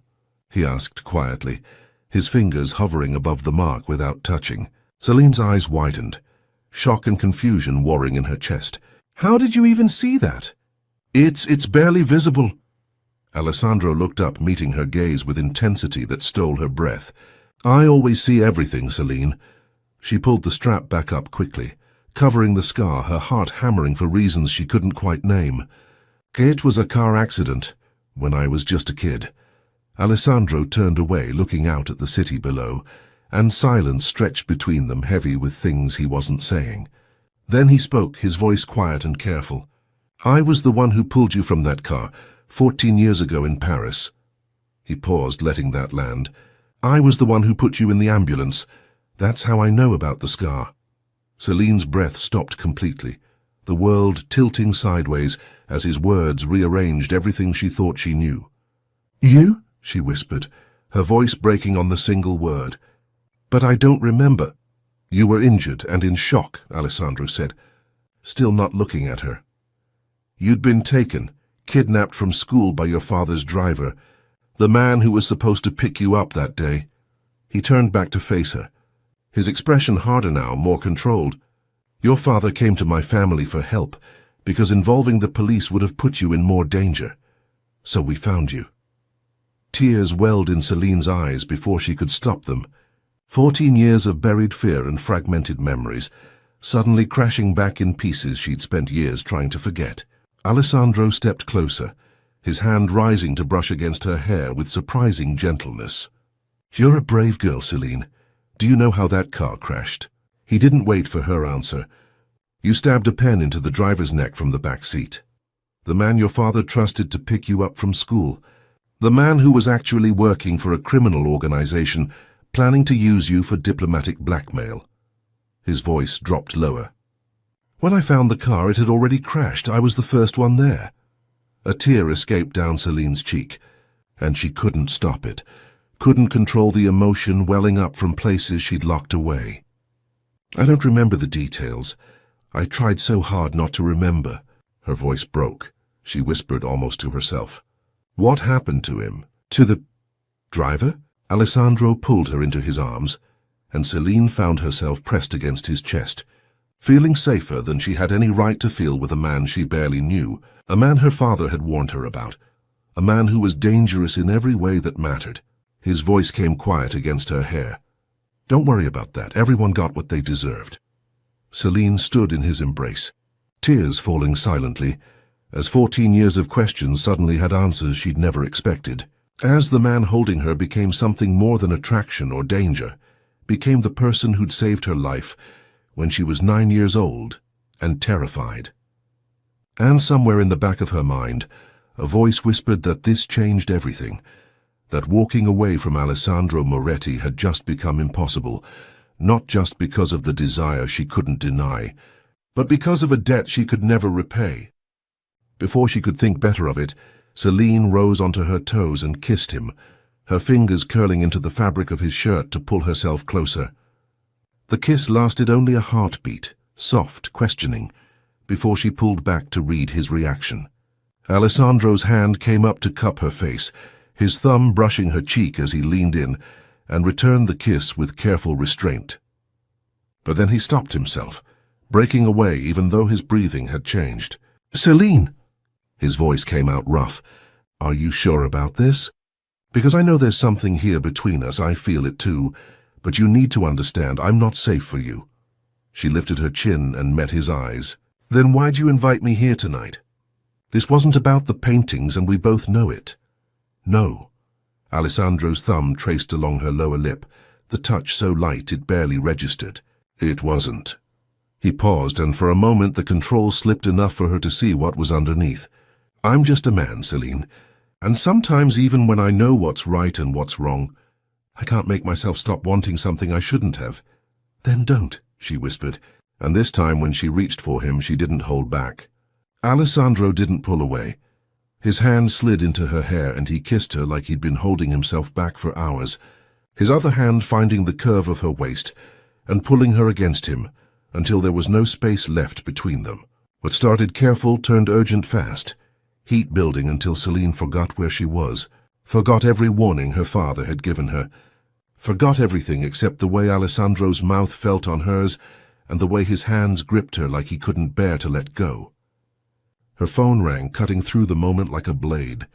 he asked quietly, his fingers hovering above the mark without touching. Celine's eyes widened, shock and confusion warring in her chest. "How did you even see that?" It's barely visible." Alessandro looked up, meeting her gaze with intensity that stole her breath. "I always see everything, Celine." She pulled the strap back up quickly, covering the scar, her heart hammering for reasons she couldn't quite name. "It was a car accident, when I was just a kid." Alessandro turned away, looking out at the city below, and silence stretched between them, heavy with things he wasn't saying. Then he spoke, his voice quiet and careful. "I was the one who pulled you from that car 14 years ago in Paris." He paused, letting that land. "I was the one who put you in the ambulance. That's how I know about the scar." Celine's breath stopped completely, the world tilting sideways as his words rearranged everything she thought she knew. "You?" she whispered, her voice breaking on the single word. "But I don't remember." "You were injured and in shock," Alessandro said, still not looking at her. "You'd been taken, kidnapped from school by your father's driver, the man who was supposed to pick you up that day." He turned back to face her, his expression harder now, more controlled. "Your father came to my family for help, because involving the police would have put you in more danger. So we found you." Tears welled in Celine's eyes before she could stop them. 14 years of buried fear and fragmented memories, suddenly crashing back in pieces she'd spent years trying to forget. Alessandro stepped closer, his hand rising to brush against her hair with surprising gentleness. "You're a brave girl, Celine. Do you know how that car crashed?" He didn't wait for her answer. "You stabbed a pen into the driver's neck from the back seat. The man your father trusted to pick you up from school. The man who was actually working for a criminal organization, planning to use you for diplomatic blackmail." His voice dropped lower. "When I found the car, it had already crashed. I was the first one there." A tear escaped down Celine's cheek, and she couldn't stop it, couldn't control the emotion welling up from places she'd locked away. "I don't remember the details. I tried so hard not to remember." Her voice broke. She whispered almost to herself. "What happened to him? To the driver?" Alessandro pulled her into his arms, and Celine found herself pressed against his chest, feeling safer than she had any right to feel with a man she barely knew, a man her father had warned her about, a man who was dangerous in every way that mattered. His voice came quiet against her hair. "Don't worry about that. Everyone got what they deserved." Celine stood in his embrace, tears falling silently, as 14 years of questions suddenly had answers she'd never expected. As the man holding her became something more than attraction or danger, became the person who'd saved her life when she was 9 years old and terrified. And somewhere in the back of her mind, a voice whispered that this changed everything, that walking away from Alessandro Moretti had just become impossible, not just because of the desire she couldn't deny, but because of a debt she could never repay. Before she could think better of it, Celine rose onto her toes and kissed him, her fingers curling into the fabric of his shirt to pull herself closer. The kiss lasted only a heartbeat, soft, questioning, before she pulled back to read his reaction. Alessandro's hand came up to cup her face, his thumb brushing her cheek as he leaned in and returned the kiss with careful restraint. But then he stopped himself, breaking away even though his breathing had changed. "Celine!" His voice came out rough. "Are you sure about this? Because I know there's something here between us, I feel it too, but you need to understand I'm not safe for you." She lifted her chin and met his eyes. "Then why'd you invite me here tonight? This wasn't about the paintings, and we both know it." "No." Alessandro's thumb traced along her lower lip, the touch so light it barely registered. "It wasn't." He paused, and for a moment the control slipped enough for her to see what was underneath. "I'm just a man, Celine, and sometimes even when I know what's right and what's wrong, I can't make myself stop wanting something I shouldn't have." "Then don't," she whispered, and this time when she reached for him she didn't hold back. Alessandro didn't pull away. His hand slid into her hair and he kissed her like he'd been holding himself back for hours, his other hand finding the curve of her waist and pulling her against him until there was no space left between them. What started careful turned urgent fast, heat building until Celine forgot where she was, forgot every warning her father had given her, forgot everything except the way Alessandro's mouth felt on hers and the way his hands gripped her like he couldn't bear to let go. Her phone rang, cutting through the moment like a blade.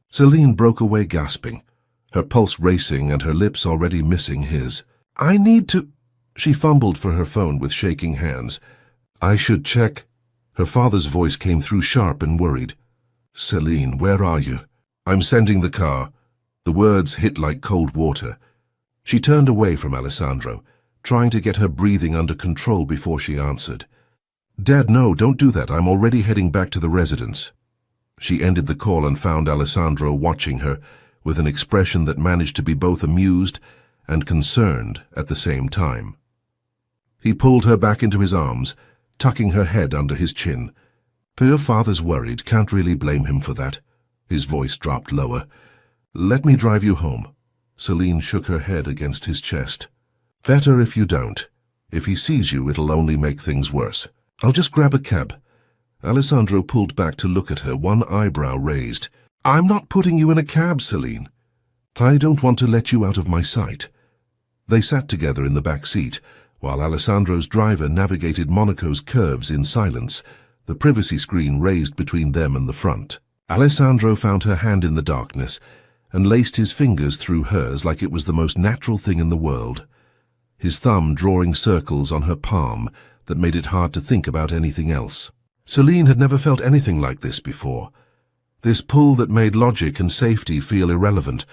Celine broke away gasping, her pulse racing and her lips already missing his. "I need to—" She fumbled for her phone with shaking hands. "I should check—" Her father's voice came through sharp and worried. "Celine, where are you?" "I'm sending the car." The words hit like cold water. She turned away from Alessandro, trying to get her breathing under control before she answered. "Dad, no, don't do that. I'm already heading back to the residence." She ended the call and found Alessandro watching her with an expression that managed to be both amused and concerned at the same time. He pulled her back into his arms, tucking her head under his chin. "Your father's worried. Can't really blame him for that." His voice dropped lower. "Let me drive you home." Celine shook her head against his chest. "Better if you don't. If he sees you, it'll only make things worse. I'll just grab a cab." Alessandro pulled back to look at her, one eyebrow raised. "I'm not putting you in a cab, Celine." "I don't want to let you out of my sight." They sat together in the back seat, while Alessandro's driver navigated Monaco's curves in silence, the privacy screen raised between them and the front. Alessandro found her hand in the darkness and laced his fingers through hers like it was the most natural thing in the world, his thumb drawing circles on her palm that made it hard to think about anything else. Celine had never felt anything like this before. This pull that made logic and safety feel irrelevant,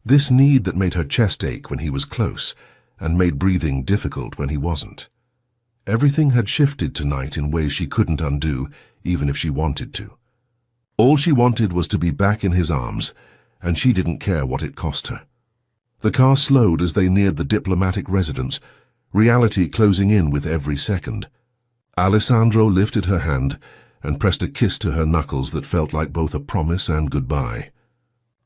this need that made her chest ache when he was close and made breathing difficult when he wasn't. Everything had shifted tonight in ways she couldn't undo, even if she wanted to. All she wanted was to be back in his arms, and she didn't care what it cost her. The car slowed as they neared the diplomatic residence, reality closing in with every second. Alessandro lifted her hand and pressed a kiss to her knuckles that felt like both a promise and goodbye.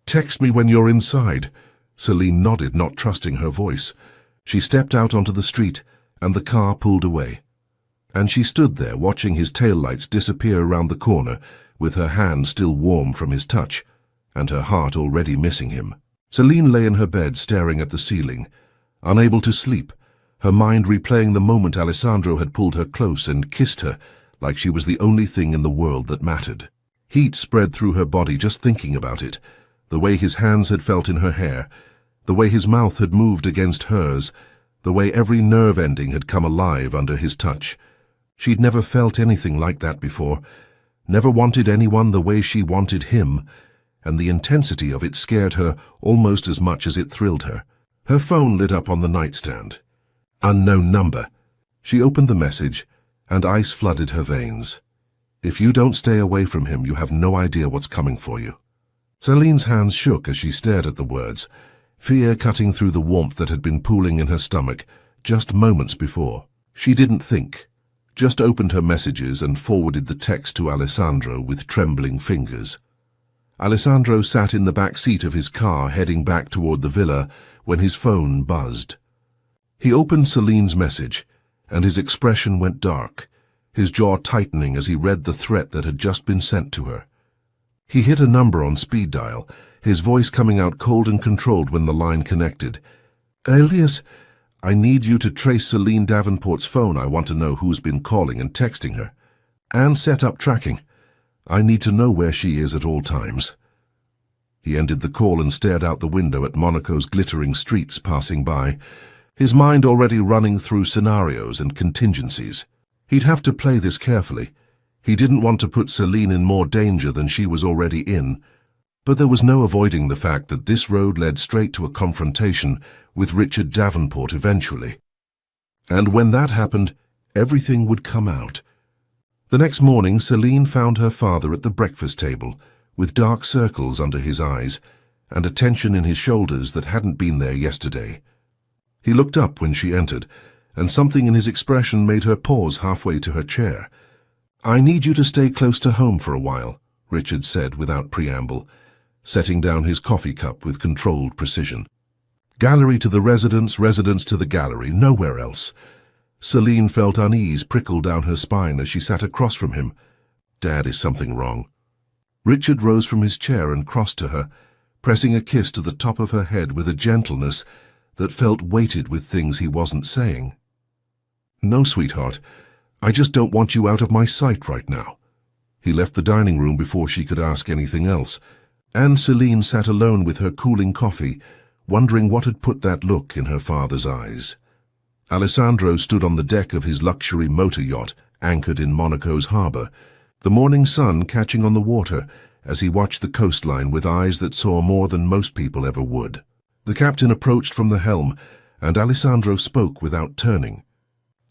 "Text me when you're inside." Celine nodded, not trusting her voice. She stepped out onto the street, and the car pulled away. And she stood there watching his taillights disappear around the corner, with her hand still warm from his touch, and her heart already missing him. Celine lay in her bed staring at the ceiling, unable to sleep, her mind replaying the moment Alessandro had pulled her close and kissed her like she was the only thing in the world that mattered. Heat spread through her body just thinking about it, the way his hands had felt in her hair, the way his mouth had moved against hers, the way every nerve ending had come alive under his touch. She'd never felt anything like that before, never wanted anyone the way she wanted him, and the intensity of it scared her almost as much as it thrilled her. Her phone lit up on the nightstand. Unknown number. She opened the message, and ice flooded her veins. "If you don't stay away from him, you have no idea what's coming for you." Celine's hands shook as she stared at the words, fear cutting through the warmth that had been pooling in her stomach just moments before. She didn't think, just opened her messages and forwarded the text to Alessandro with trembling fingers. Alessandro sat in the back seat of his car heading back toward the villa when his phone buzzed. He opened Celine's message, and his expression went dark, his jaw tightening as he read the threat that had just been sent to her. He hit a number on speed dial, his voice coming out cold and controlled when the line connected. "Elias, I need you to trace Celine Davenport's phone. I want to know who's been calling and texting her. And set up tracking. I need to know where she is at all times." He ended the call and stared out the window at Monaco's glittering streets passing by, his mind already running through scenarios and contingencies. He'd have to play this carefully. He didn't want to put Celine in more danger than she was already in, but there was no avoiding the fact that this road led straight to a confrontation with Richard Davenport eventually. And when that happened, everything would come out. The next morning, Celine found her father at the breakfast table, with dark circles under his eyes and a tension in his shoulders that hadn't been there yesterday. He looked up when she entered, and something in his expression made her pause halfway to her chair. "I need you to stay close to home for a while," Richard said without preamble, setting down his coffee cup with controlled precision. "Gallery to the residence, residence to the gallery, nowhere else." Celine felt unease prickle down her spine as she sat across from him. "Dad, is something wrong?" Richard rose from his chair and crossed to her, pressing a kiss to the top of her head with a gentleness that felt weighted with things he wasn't saying. "No, sweetheart, I just don't want you out of my sight right now." He left the dining room before she could ask anything else, and Celine sat alone with her cooling coffee, wondering what had put that look in her father's eyes. Alessandro stood on the deck of his luxury motor yacht anchored in Monaco's harbour, the morning sun catching on the water as he watched the coastline with eyes that saw more than most people ever would. The captain approached from the helm, and Alessandro spoke without turning.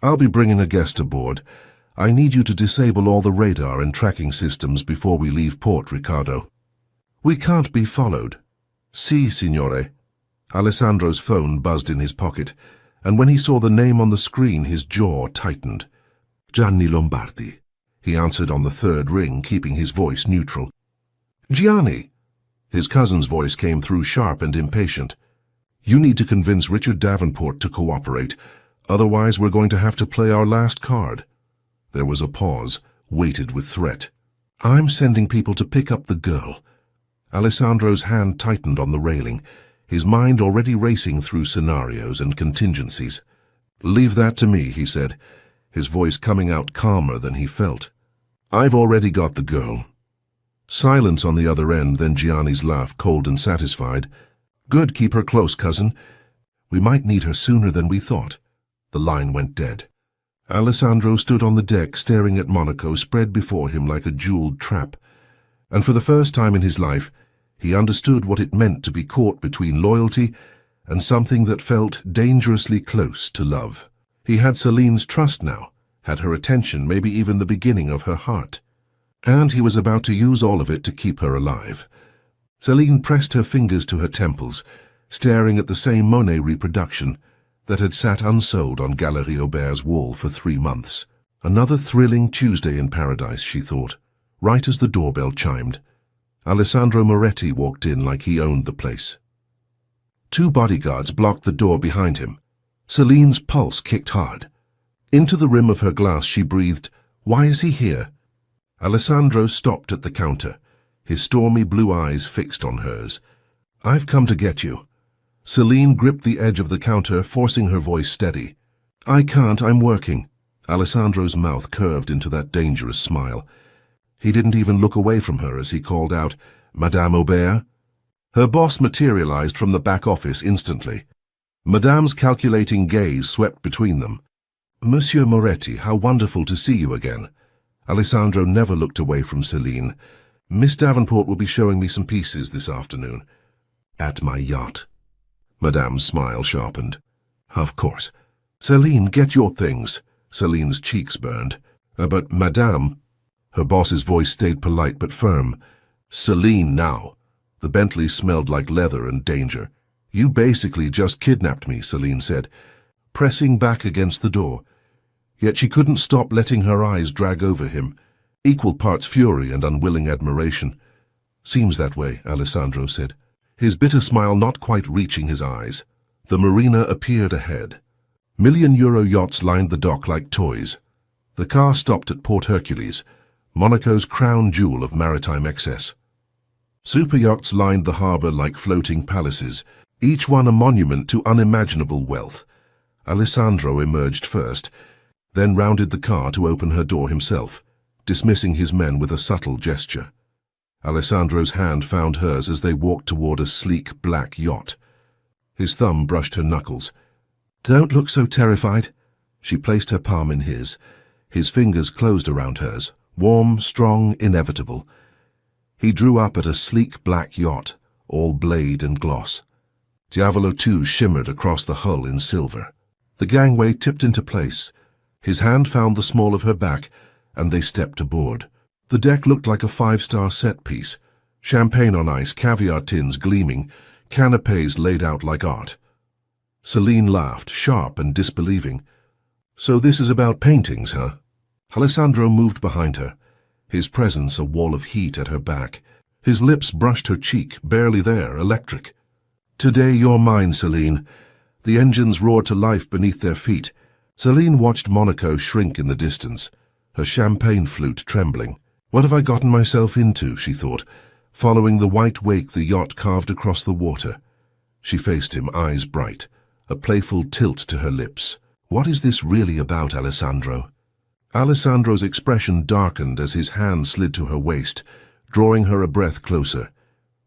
"I'll be bringing a guest aboard. I need you to disable all the radar and tracking systems before we leave port, Riccardo." "We can't be followed." "Si, signore." Alessandro's phone buzzed in his pocket, and when he saw the name on the screen, his jaw tightened. "Gianni Lombardi," he answered on the third ring, keeping his voice neutral. "Gianni!" His cousin's voice came through sharp and impatient. "You need to convince Richard Davenport to cooperate. Otherwise, we're going to have to play our last card." There was a pause, weighted with threat. "I'm sending people to pick up the girl." Alessandro's hand tightened on the railing, his mind already racing through scenarios and contingencies. "Leave that to me," he said, his voice coming out calmer than he felt. "I've already got the girl." Silence on the other end, then Gianni's laugh, cold and satisfied. "Good, keep her close, cousin. We might need her sooner than we thought." The line went dead. Alessandro stood on the deck staring at Monaco spread before him like a jeweled trap. And for the first time in his life, he understood what it meant to be caught between loyalty and something that felt dangerously close to love. He had Celine's trust now, had her attention, maybe even the beginning of her heart. And he was about to use all of it to keep her alive. Celine pressed her fingers to her temples, staring at the same Monet reproduction that had sat unsold on Galerie Aubert's wall for 3 months. Another thrilling Tuesday in paradise, she thought, right as the doorbell chimed. Alessandro Moretti walked in like he owned the place. 2 bodyguards blocked the door behind him. Celine's pulse kicked hard. Into the rim of her glass she breathed, "Why is he here?" Alessandro stopped at the counter, his stormy blue eyes fixed on hers. "I've come to get you." Celine gripped the edge of the counter, forcing her voice steady. "I can't, I'm working." Alessandro's mouth curved into that dangerous smile. He didn't even look away from her as he called out, "Madame Aubert?" Her boss materialized from the back office instantly. Madame's calculating gaze swept between them. "Monsieur Moretti, how wonderful to see you again." Alessandro never looked away from Celine. "Miss Davenport will be showing me some pieces this afternoon." "At my yacht." Madame's smile sharpened. "Of course." "Celine, get your things." Celine's cheeks burned. But Madame..." Her boss's voice stayed polite but firm. "Celine, now." The Bentley smelled like leather and danger. "You basically just kidnapped me," Celine said, pressing back against the door. Yet she couldn't stop letting her eyes drag over him, equal parts fury and unwilling admiration. "Seems that way," Alessandro said, his bitter smile not quite reaching his eyes. The marina appeared ahead. €1 million yachts lined the dock like toys. The car stopped at Port Hercules, Monaco's crown jewel of maritime excess. Super yachts lined the harbor like floating palaces, each one a monument to unimaginable wealth. Alessandro emerged first, then rounded the car to open her door himself, dismissing his men with a subtle gesture. Alessandro's hand found hers as they walked toward a sleek black yacht. His thumb brushed her knuckles. "Don't look so terrified." She placed her palm in his. His fingers closed around hers, warm, strong, inevitable. He drew up at a sleek black yacht, all blade and gloss. Diavolo 2 shimmered across the hull in silver. The gangway tipped into place. His hand found the small of her back, and they stepped aboard. The deck looked like a 5-star set piece. Champagne on ice, caviar tins gleaming, canapes laid out like art. Celine laughed, sharp and disbelieving. "So this is about paintings, huh?" Alessandro moved behind her, his presence a wall of heat at her back. His lips brushed her cheek, barely there, electric. "Today you're mine, Celine." The engines roared to life beneath their feet. Celine watched Monaco shrink in the distance, her champagne flute trembling. "What have I gotten myself into?" she thought, following the white wake the yacht carved across the water. She faced him, eyes bright, a playful tilt to her lips. "What is this really about, Alessandro?" Alessandro's expression darkened as his hand slid to her waist, drawing her a breath closer.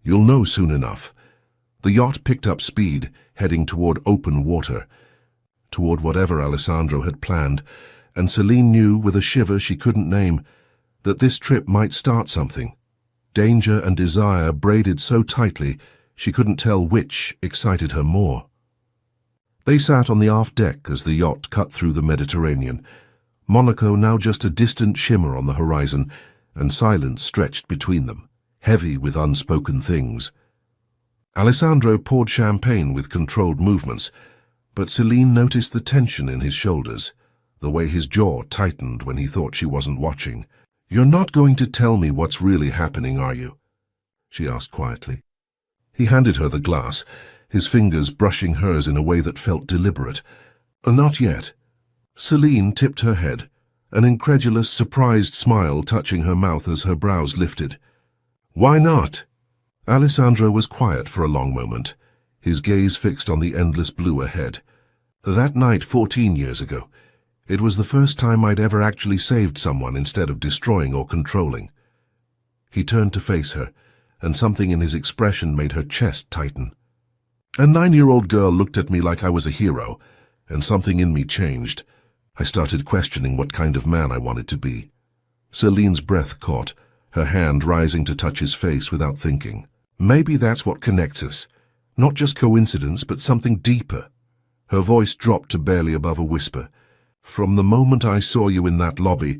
"You'll know soon enough." The yacht picked up speed, heading toward open water, toward whatever Alessandro had planned, and Celine knew, with a shiver she couldn't name, that this trip might start something. Danger and desire braided so tightly, She couldn't tell which excited her more. They sat on the aft deck as the yacht cut through the Mediterranean, Monaco now just a distant shimmer on the horizon, and silence stretched between them, heavy with unspoken things. Alessandro poured champagne with controlled movements, but Celine noticed the tension in his shoulders, the way his jaw tightened when he thought she wasn't watching. "You're not going to tell me what's really happening, are you?" she asked quietly. He handed her the glass, his fingers brushing hers in a way that felt deliberate. "Not yet." Celine tipped her head, an incredulous, surprised smile touching her mouth as her brows lifted. "Why not?" Alessandro was quiet for a long moment, his gaze fixed on the endless blue ahead. That night 14 years ago, it was the first time I'd ever actually saved someone instead of destroying or controlling. He turned to face her, and something in his expression made her chest tighten. A 9-year-old girl looked at me like I was a hero, and something in me changed. I started questioning what kind of man I wanted to be. Celine's breath caught, her hand rising to touch his face without thinking. "Maybe that's what connects us. Not just coincidence, but something deeper." Her voice dropped to barely above a whisper. "From the moment I saw you in that lobby,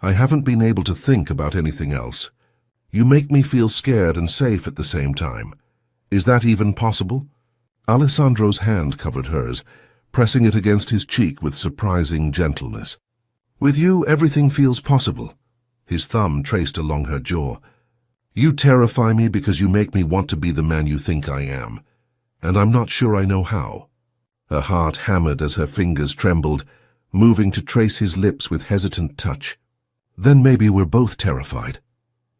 I haven't been able to think about anything else. You make me feel scared and safe at the same time. Is that even possible?" Alessandro's hand covered hers, pressing it against his cheek with surprising gentleness. "With you, everything feels possible." His thumb traced along her jaw. "You terrify me because you make me want to be the man you think I am, and I'm not sure I know how." Her heart hammered as her fingers trembled, moving to trace his lips with hesitant touch. "Then maybe we're both terrified."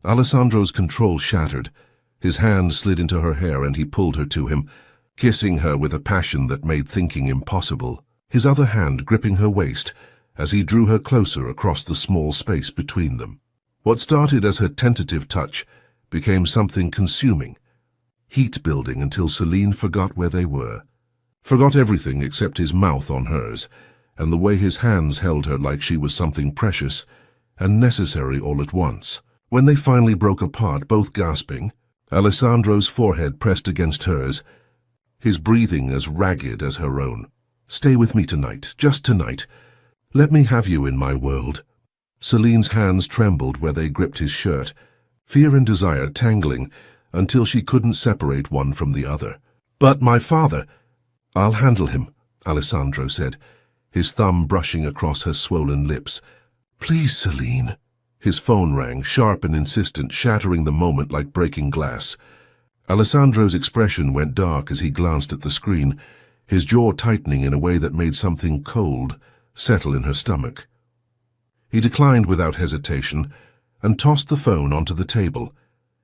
Alessandro's control shattered. His hand slid into her hair and he pulled her to him, kissing her with a passion that made thinking impossible, his other hand gripping her waist as he drew her closer across the small space between them. What started as her tentative touch became something consuming, heat building until Celine forgot where they were. Forgot everything except his mouth on hers, and the way his hands held her like she was something precious and necessary all at once. When they finally broke apart, both gasping, Alessandro's forehead pressed against hers, his breathing as ragged as her own. "Stay with me tonight, just tonight. Let me have you in my world." Celine's hands trembled where they gripped his shirt, fear and desire tangling until she couldn't separate one from the other. "But my father—" "I'll handle him," Alessandro said, his thumb brushing across her swollen lips. "Please, Celine." His phone rang, sharp and insistent, shattering the moment like breaking glass. Alessandro's expression went dark as he glanced at the screen, his jaw tightening in a way that made something cold settle in her stomach. He declined without hesitation and tossed the phone onto the table,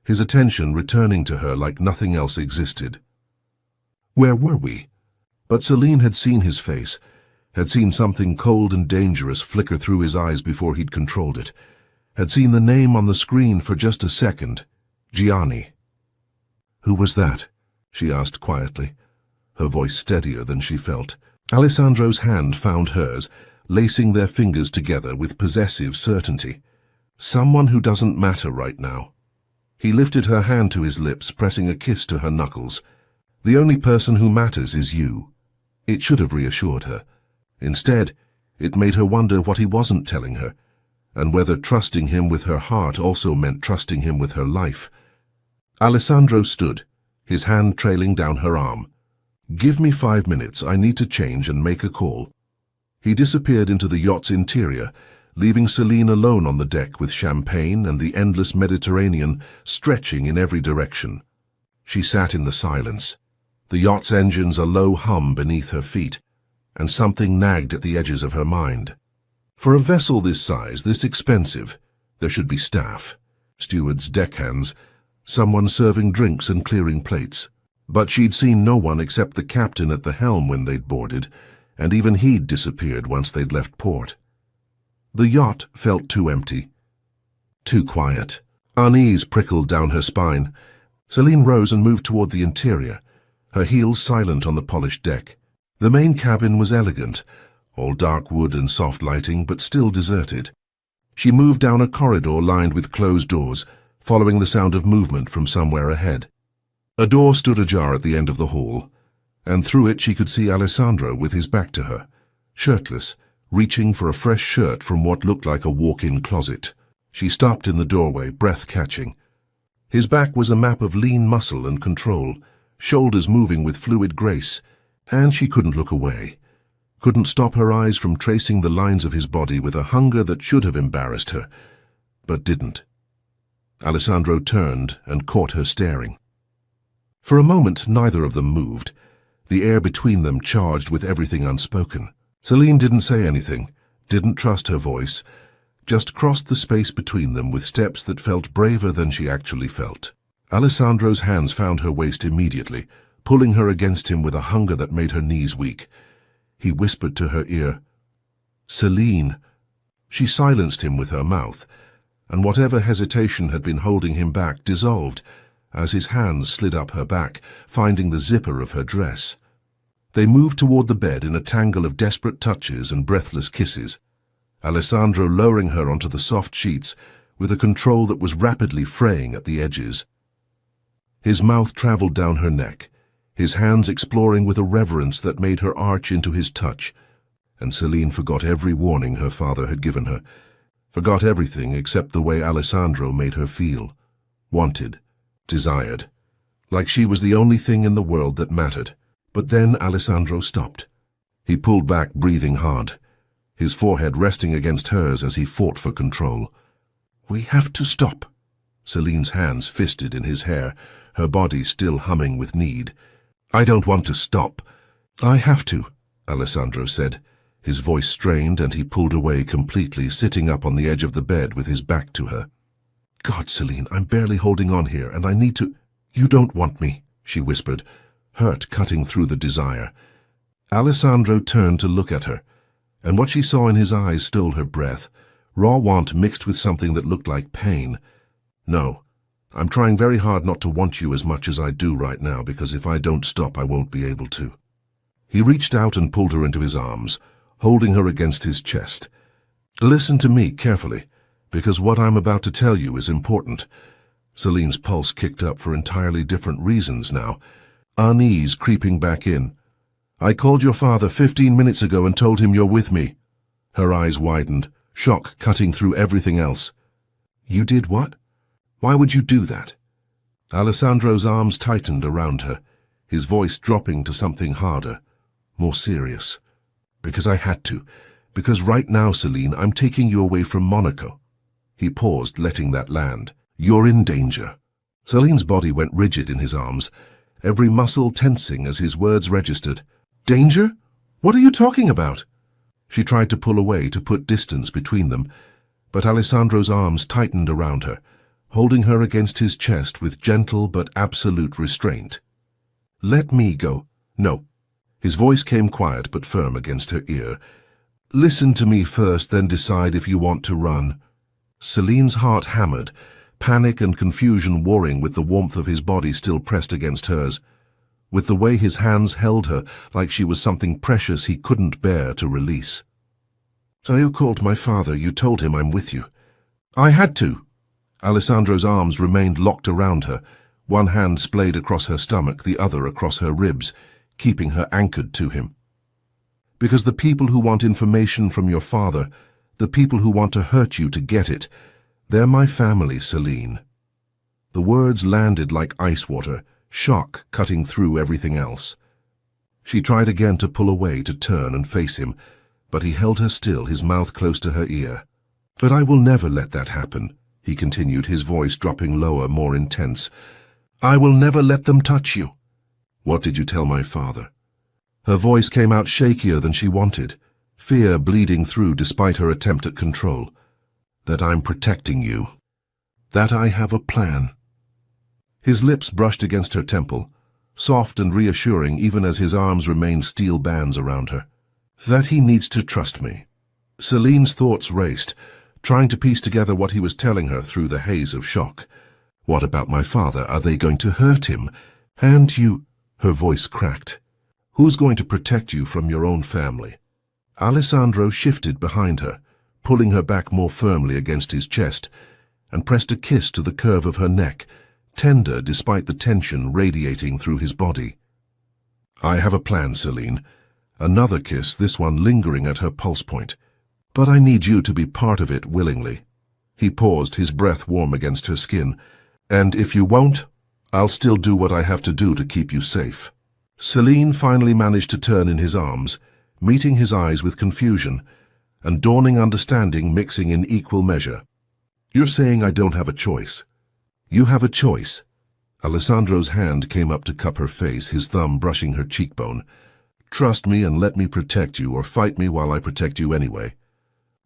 his attention returning to her like nothing else existed. Where were we? But Celine had seen his face, had seen something cold and dangerous flicker through his eyes before he'd controlled it, had seen the name on the screen for just a second, Gianni. "Who was that?" she asked quietly, her voice steadier than she felt. Alessandro's hand found hers, lacing their fingers together with possessive certainty. "Someone who doesn't matter right now." He lifted her hand to his lips, pressing a kiss to her knuckles. "The only person who matters is you." It should have reassured her. Instead, it made her wonder what he wasn't telling her, and whether trusting him with her heart also meant trusting him with her life. Alessandro stood, his hand trailing down her arm. "Give me 5 minutes, I need to change and make a call." He disappeared into the yacht's interior, leaving Celine alone on the deck with champagne and the endless Mediterranean stretching in every direction. She sat in the silence, the yacht's engines a low hum beneath her feet, and something nagged at the edges of her mind. For a vessel this size, this expensive, there should be staff, stewards, deckhands, someone serving drinks and clearing plates. But she'd seen no one except the captain at the helm when they'd boarded, and even he'd disappeared once they'd left port. The yacht felt too empty, too quiet. Unease prickled down her spine. Celine rose and moved toward the interior, her heels silent on the polished deck. The main cabin was elegant, all dark wood and soft lighting, but still deserted. She moved down a corridor lined with closed doors, following the sound of movement from somewhere ahead. A door stood ajar at the end of the hall, and through it she could see Alessandro with his back to her, shirtless, reaching for a fresh shirt from what looked like a walk-in closet. She stopped in the doorway, breath catching. His back was a map of lean muscle and control, shoulders moving with fluid grace, and she couldn't look away. Couldn't stop her eyes from tracing the lines of his body with a hunger that should have embarrassed her, but didn't. Alessandro turned and caught her staring. For a moment, neither of them moved, the air between them charged with everything unspoken. Celine didn't say anything, didn't trust her voice, just crossed the space between them with steps that felt braver than she actually felt. Alessandro's hands found her waist immediately, pulling her against him with a hunger that made her knees weak. He whispered to her ear, "Celine." She silenced him with her mouth, and whatever hesitation had been holding him back dissolved as his hands slid up her back, finding the zipper of her dress. They moved toward the bed in a tangle of desperate touches and breathless kisses, Alessandro lowering her onto the soft sheets with a control that was rapidly fraying at the edges. His mouth traveled down her neck, his hands exploring with a reverence that made her arch into his touch, and Celine forgot every warning her father had given her, forgot everything except the way Alessandro made her feel, wanted, desired, like she was the only thing in the world that mattered. But then Alessandro stopped. He pulled back, breathing hard, his forehead resting against hers as he fought for control. "We have to stop." Celine's hands fisted in his hair, her body still humming with need. "I don't want to stop." "I have to," Alessandro said, his voice strained, and he pulled away completely, sitting up on the edge of the bed with his back to her. "God, Celine, I'm barely holding on here, and I need to—" "You don't want me," she whispered, hurt cutting through the desire. Alessandro turned to look at her, and what she saw in his eyes stole her breath, raw want mixed with something that looked like pain. "No, I'm trying very hard not to want you as much as I do right now, because if I don't stop, I won't be able to." He reached out and pulled her into his arms, holding her against his chest. "Listen to me carefully, because what I'm about to tell you is important." Celine's pulse kicked up for entirely different reasons now, unease creeping back in. "I called your father 15 minutes ago and told him you're with me." Her eyes widened, shock cutting through everything else. "You did what? Why would you do that?" Alessandro's arms tightened around her, his voice dropping to something harder, more serious. "Because I had to. Because right now, Celine, I'm taking you away from Monaco." He paused, letting that land. "You're in danger." Celine's body went rigid in his arms, every muscle tensing as his words registered. "Danger? What are you talking about?" She tried to pull away, to put distance between them, but Alessandro's arms tightened around her, holding her against his chest with gentle but absolute restraint. "Let me go." "No." His voice came quiet but firm against her ear. "Listen to me first, then decide if you want to run." Celine's heart hammered, panic and confusion warring with the warmth of his body still pressed against hers, with the way his hands held her like she was something precious he couldn't bear to release. "So you called my father, you told him I'm with you." "I had to." Alessandro's arms remained locked around her, one hand splayed across her stomach, the other across her ribs, keeping her anchored to him. "Because the people who want information from your father, the people who want to hurt you to get it, they're my family, Celine." The words landed like ice water, shock cutting through everything else. She tried again to pull away, to turn and face him, but he held her still, his mouth close to her ear. "But I will never let that happen," he continued, his voice dropping lower, more intense. "I will never let them touch you." "What did you tell my father?" Her voice came out shakier than she wanted, fear bleeding through despite her attempt at control. "That I'm protecting you. That I have a plan." His lips brushed against her temple, soft and reassuring even as his arms remained steel bands around her. "That he needs to trust me." Celine's thoughts raced, trying to piece together what he was telling her through the haze of shock. "What about my father? Are they going to hurt him? And you—" Her voice cracked. "Who's going to protect you from your own family?" Alessandro shifted behind her, pulling her back more firmly against his chest, and pressed a kiss to the curve of her neck, tender despite the tension radiating through his body. "I have a plan, Celine." Another kiss, this one lingering at her pulse point. "But I need you to be part of it willingly." He paused, his breath warm against her skin. "And if you won't, I'll still do what I have to do to keep you safe." Celine finally managed to turn in his arms, meeting his eyes with confusion, and dawning understanding mixing in equal measure. "You're saying I don't have a choice." "You have a choice." Alessandro's hand came up to cup her face, his thumb brushing her cheekbone. "Trust me and let me protect you, or fight me while I protect you anyway."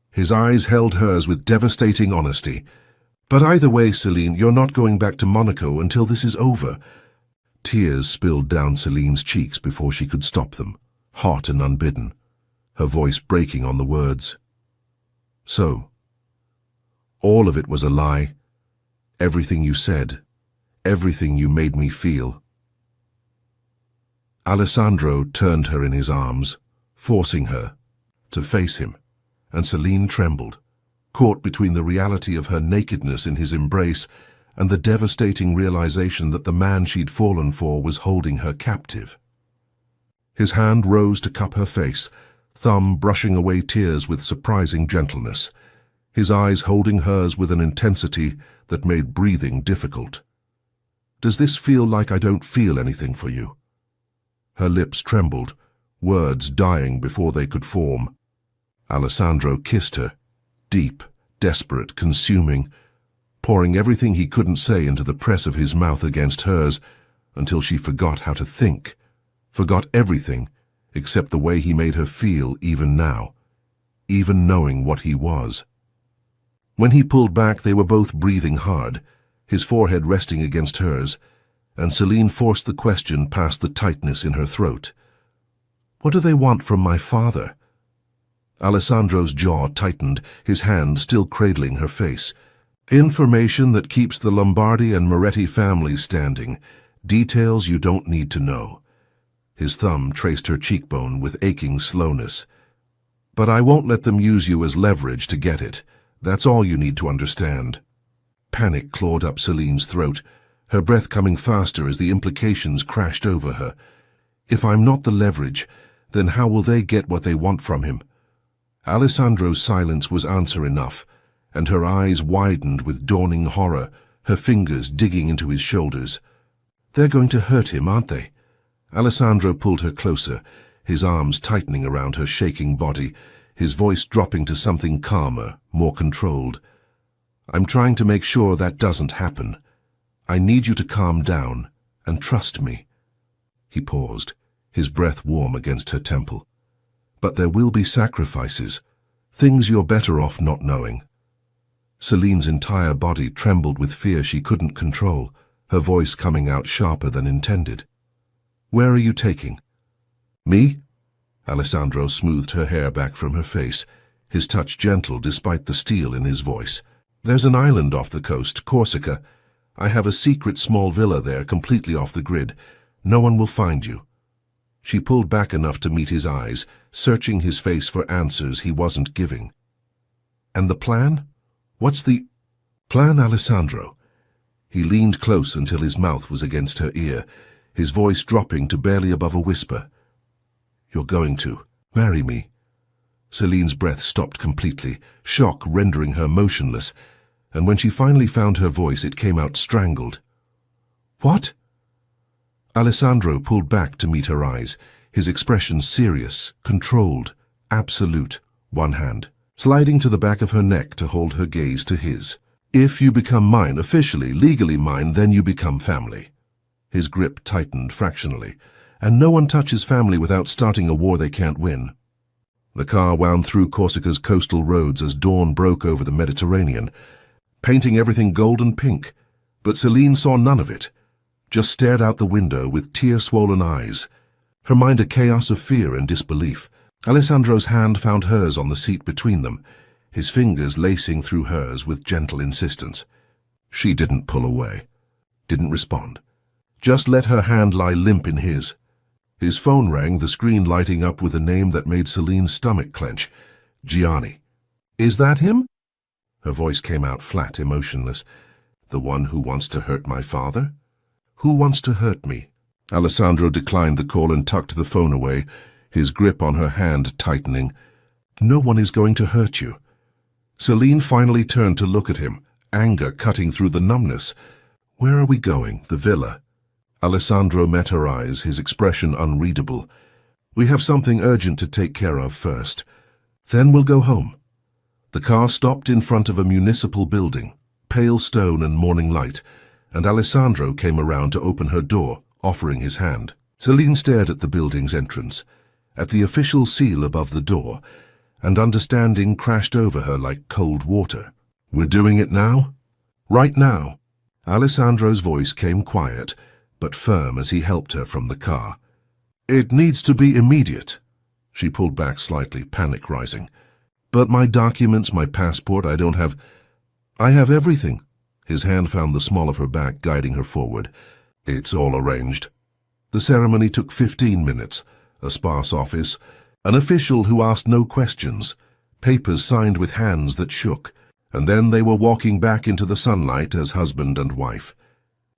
His eyes held hers with devastating honesty. "But either way, Celine, you're not going back to Monaco until this is over." Tears spilled down Celine's cheeks before she could stop them, hot and unbidden, her voice breaking on the words. "So, all of it was a lie? Everything you said, everything you made me feel?" Alessandro turned her in his arms, forcing her to face him, and Celine trembled, caught between the reality of her nakedness in his embrace and the devastating realization that the man she'd fallen for was holding her captive. His hand rose to cup her face, thumb brushing away tears with surprising gentleness, his eyes holding hers with an intensity that made breathing difficult. "Does this feel like I don't feel anything for you?" Her lips trembled, words dying before they could form. Alessandro kissed her, deep, desperate, consuming, pouring everything he couldn't say into the press of his mouth against hers until she forgot how to think, forgot everything except the way he made her feel even now, even knowing what he was. When he pulled back, they were both breathing hard, his forehead resting against hers, and Celine forced the question past the tightness in her throat. "What do they want from my father?" Alessandro's jaw tightened, his hand still cradling her face. "Information that keeps the Lombardi and Moretti families standing. Details you don't need to know." His thumb traced her cheekbone with aching slowness. "But I won't let them use you as leverage to get it. That's all you need to understand." Panic clawed up Celine's throat, her breath coming faster as the implications crashed over her. "If I'm not the leverage, then how will they get what they want from him?" Alessandro's silence was answer enough, and her eyes widened with dawning horror, her fingers digging into his shoulders. "They're going to hurt him, aren't they?" Alessandro pulled her closer, his arms tightening around her shaking body, his voice dropping to something calmer, more controlled. "I'm trying to make sure that doesn't happen. I need you to calm down and trust me." He paused, his breath warm against her temple. "But there will be sacrifices, things you're better off not knowing." Celine's entire body trembled with fear she couldn't control, her voice coming out sharper than intended. "Where are you taking?" "Me?" Alessandro smoothed her hair back from her face, his touch gentle despite the steel in his voice. "There's an island off the coast, Corsica. I have a secret small villa there, completely off the grid. No one will find you." She pulled back enough to meet his eyes, searching his face for answers he wasn't giving. "And the plan? What's the plan, Alessandro?" He leaned close until his mouth was against her ear, his voice dropping to barely above a whisper. "You're going to marry me." Celine's breath stopped completely, shock rendering her motionless, and when she finally found her voice, it came out strangled. "What?" Alessandro pulled back to meet her eyes, his expression serious, controlled, absolute, one hand sliding to the back of her neck to hold her gaze to his. "If you become mine, officially, legally mine, then you become family." His grip tightened fractionally, and no one touches family without starting a war they can't win. The car wound through Corsica's coastal roads as dawn broke over the Mediterranean, painting everything gold and pink, but Celine saw none of it, just stared out the window with tear-swollen eyes, her mind a chaos of fear and disbelief. Alessandro's hand found hers on the seat between them, his fingers lacing through hers with gentle insistence. She didn't pull away, didn't respond, just let her hand lie limp in his. His phone rang, the screen lighting up with a name that made Celine's stomach clench. Gianni. "Is that him?" Her voice came out flat, emotionless. The one who wants to hurt my father? Who wants to hurt me? Alessandro declined the call and tucked the phone away, his grip on her hand tightening. No one is going to hurt you. Celine finally turned to look at him, anger cutting through the numbness. Where are we going? The villa? Alessandro met her eyes, his expression unreadable. We have something urgent to take care of first. Then we'll go home. The car stopped in front of a municipal building, pale stone and morning light, and Alessandro came around to open her door, offering his hand. Celine stared at the building's entrance, at the official seal above the door, and understanding crashed over her like cold water. We're doing it now? Right now. Alessandro's voice came quiet, but firm as he helped her from the car. It needs to be immediate. She pulled back slightly, panic rising. But my documents, my passport, I have everything. His hand found the small of her back, guiding her forward. It's all arranged. The ceremony took 15 minutes, a sparse office, an official who asked no questions, papers signed with hands that shook, and then they were walking back into the sunlight as husband and wife.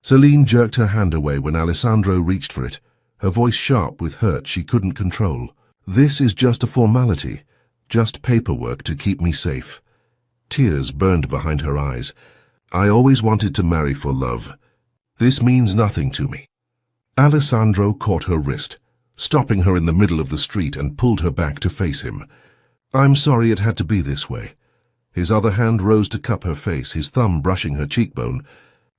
Celine jerked her hand away when Alessandro reached for it, her voice sharp with hurt she couldn't control. This is just a formality, just paperwork to keep me safe. Tears burned behind her eyes. I always wanted to marry for love. This means nothing to me. Alessandro caught her wrist, stopping her in the middle of the street, and pulled her back to face him. I'm sorry it had to be this way. His other hand rose to cup her face, his thumb brushing her cheekbone.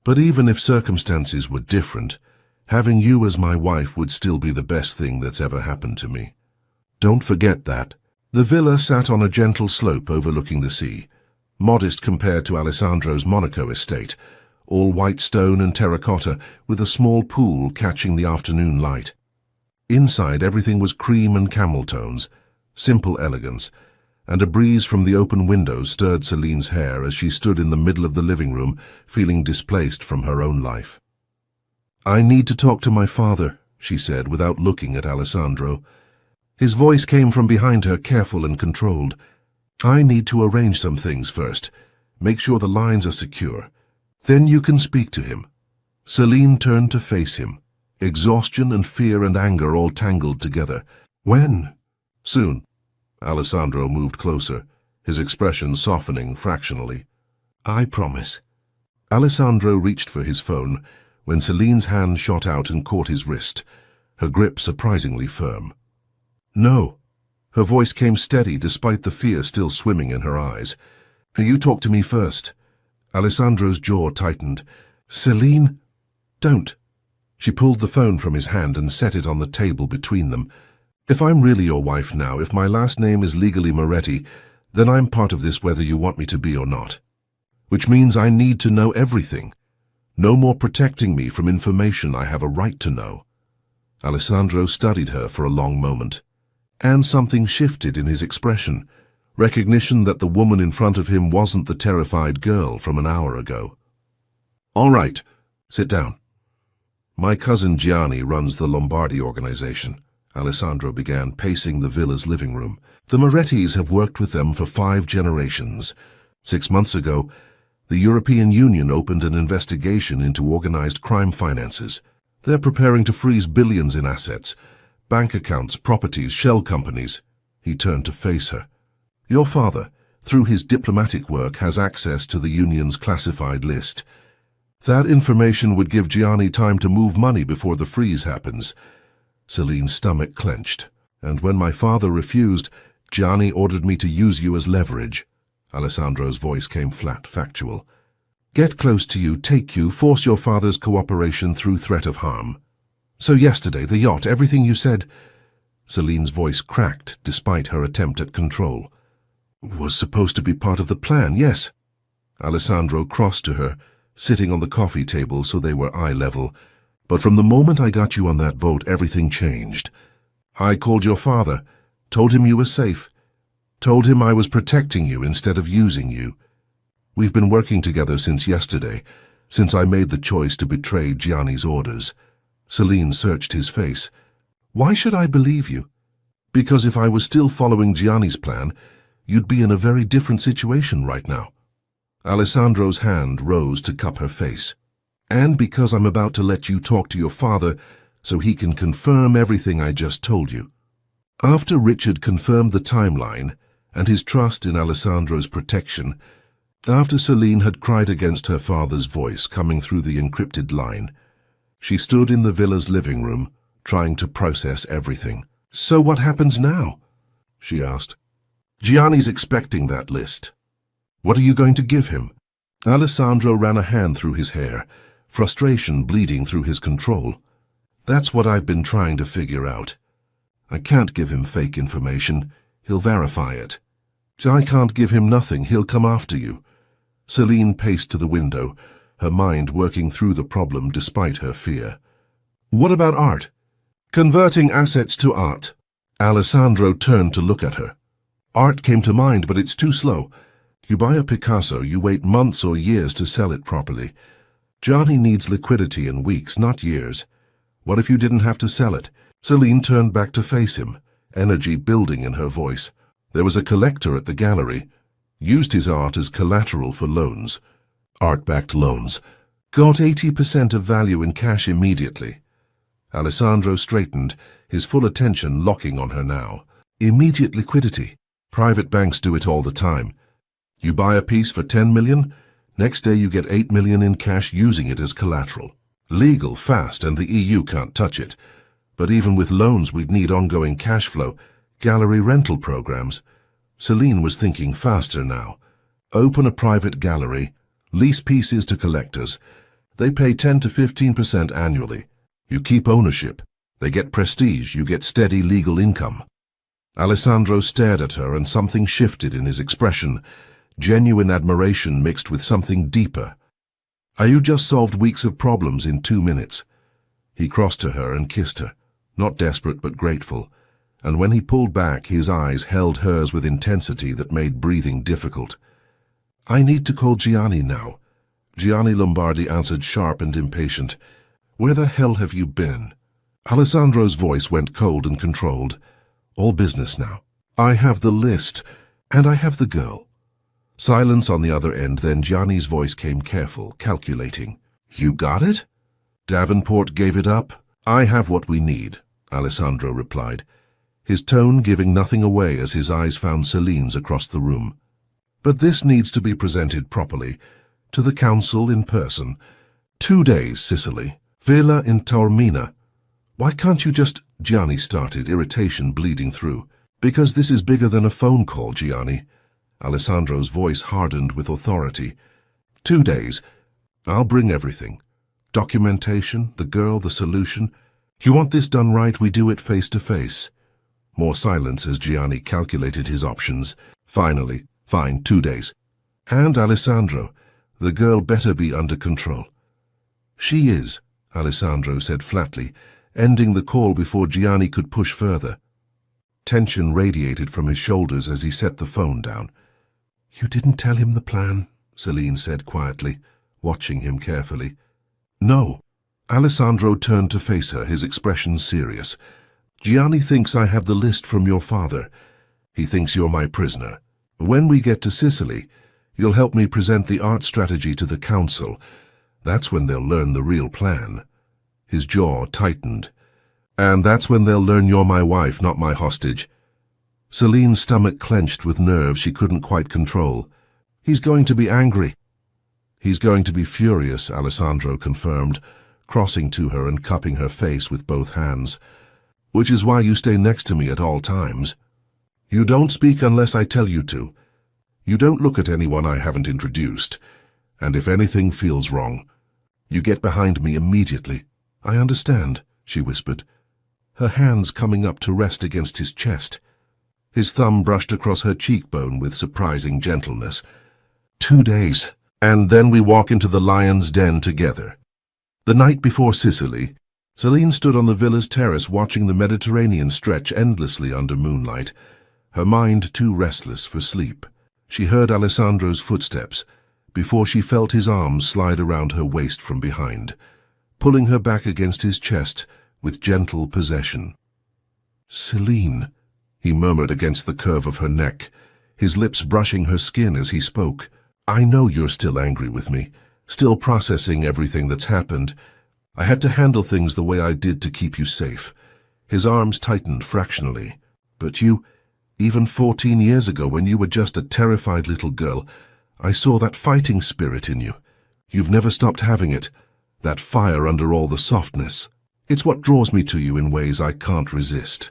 But even if circumstances were different, having you as my wife would still be the best thing that's ever happened to me. Don't forget that. The villa sat on a gentle slope overlooking the sea, modest compared to Alessandro's Monaco estate, all white stone and terracotta, with a small pool catching the afternoon light. Inside, everything was cream and camel tones, simple elegance, and a breeze from the open window stirred Celine's hair as she stood in the middle of the living room, feeling displaced from her own life. I need to talk to my father, she said, without looking at Alessandro. His voice came from behind her, careful and controlled. I need to arrange some things first, make sure the lines are secure. Then you can speak to him. Celine turned to face him, exhaustion and fear and anger all tangled together. When? Soon. Alessandro moved closer, his expression softening fractionally. I promise. Alessandro reached for his phone when Celine's hand shot out and caught his wrist, her grip surprisingly firm. No. Her voice came steady despite the fear still swimming in her eyes. You talk to me first. Alessandro's jaw tightened. Celine? Don't. She pulled the phone from his hand and set it on the table between them. If I'm really your wife now, if my last name is legally Moretti, then I'm part of this whether you want me to be or not. Which means I need to know everything. No more protecting me from information I have a right to know. Alessandro studied her for a long moment. And something shifted in his expression, recognition that the woman in front of him wasn't the terrified girl from an hour ago. All right, sit down. My cousin Gianni runs the Lombardi organization. Alessandro began, pacing the villa's living room. The Morettis have worked with them for 5 generations. 6 months ago, the European Union opened an investigation into organized crime finances. They're preparing to freeze billions in assets, bank accounts, properties, shell companies. He turned to face her. Your father, through his diplomatic work, has access to the union's classified list. That information would give Gianni time to move money before the freeze happens. Celine's stomach clenched. And when my father refused, Gianni ordered me to use you as leverage. Alessandro's voice came flat, factual. Get close to you, take you, force your father's cooperation through threat of harm. So yesterday, the yacht, everything you said... Celine's voice cracked despite her attempt at control. Was supposed to be part of the plan, yes. Alessandro crossed to her, sitting on the coffee table so they were eye level. But from the moment I got you on that boat, everything changed. I called your father, told him you were safe, told him I was protecting you instead of using you. We've been working together since yesterday, since I made the choice to betray Gianni's orders. Celine searched his face. Why should I believe you? Because if I was still following Gianni's plan, you'd be in a very different situation right now. Alessandro's hand rose to cup her face. And because I'm about to let you talk to your father so he can confirm everything I just told you. After Richard confirmed the timeline and his trust in Alessandro's protection, after Celine had cried against her father's voice coming through the encrypted line, she stood in the villa's living room, trying to process everything. So what happens now? She asked. Gianni's expecting that list. What are you going to give him? Alessandro ran a hand through his hair, frustration bleeding through his control. That's what I've been trying to figure out. I can't give him fake information. He'll verify it. I can't give him nothing. He'll come after you. Celine paced to the window, her mind working through the problem despite her fear. What about art? Converting assets to art. Alessandro turned to look at her. Art came to mind, but it's too slow. You buy a Picasso, you wait months or years to sell it properly. Gianni needs liquidity in weeks, not years. What if you didn't have to sell it? Celine turned back to face him, energy building in her voice. There was a collector at the gallery. Used his art as collateral for loans. Art-backed loans. Got 80% of value in cash immediately. Alessandro straightened, his full attention locking on her now. Immediate liquidity. Private banks do it all the time. You buy a piece for 10 million, next day you get 8 million in cash using it as collateral. Legal, fast, and the EU can't touch it. But even with loans we'd need ongoing cash flow, gallery rental programs. Celine was thinking faster now. Open a private gallery, lease pieces to collectors. They pay 10 to 15% annually. You keep ownership. They get prestige, you get steady legal income. Alessandro stared at her and something shifted in his expression, genuine admiration mixed with something deeper. You just solved weeks of problems in 2 minutes. He crossed to her and kissed her, not desperate but grateful, and when he pulled back, his eyes held hers with intensity that made breathing difficult. I need to call Gianni now. Gianni Lombardi answered sharp and impatient. Where the hell have you been? Alessandro's voice went cold and controlled. All business now. I have the list, and I have the girl. Silence on the other end, then Gianni's voice came careful, calculating. You got it? Davenport gave it up. I have what we need, Alessandro replied, his tone giving nothing away as his eyes found Celine's across the room. But this needs to be presented properly, to the council in person. 2 days, Sicily. Villa in Taormina. Why can't you just... Gianni started, irritation bleeding through. Because this is bigger than a phone call, Gianni. Alessandro's voice hardened with authority. 2 days. I'll bring everything. Documentation, the girl, the solution. You want this done right, we do it face to face. More silence as Gianni calculated his options. Finally, fine, 2 days. And Alessandro, the girl better be under control. She is, Alessandro said flatly, ending the call before Gianni could push further. Tension radiated from his shoulders as he set the phone down. You didn't tell him the plan, Celine said quietly, watching him carefully. No. Alessandro turned to face her, his expression serious. Gianni thinks I have the list from your father. He thinks you're my prisoner. When we get to Sicily, you'll help me present the art strategy to the council. That's when they'll learn the real plan. His jaw tightened. And that's when they'll learn you're my wife, not my hostage. Celine's stomach clenched with nerves she couldn't quite control. He's going to be angry. He's going to be furious, Alessandro confirmed, crossing to her and cupping her face with both hands. Which is why you stay next to me at all times. You don't speak unless I tell you to. You don't look at anyone I haven't introduced. And if anything feels wrong, you get behind me immediately. I understand, she whispered, her hands coming up to rest against his chest. His thumb brushed across her cheekbone with surprising gentleness. 2 days, and then we walk into the lion's den together. The night before Sicily, Celine stood on the villa's terrace watching the Mediterranean stretch endlessly under moonlight, her mind too restless for sleep. She heard Alessandro's footsteps before she felt his arms slide around her waist from behind, pulling her back against his chest with gentle possession. Celine, he murmured against the curve of her neck, his lips brushing her skin as he spoke. I know you're still angry with me, still processing everything that's happened. I had to handle things the way I did to keep you safe. His arms tightened fractionally. But you, even 14 years ago when you were just a terrified little girl, I saw that fighting spirit in you. You've never stopped having it, that fire under all the softness. It's what draws me to you in ways I can't resist.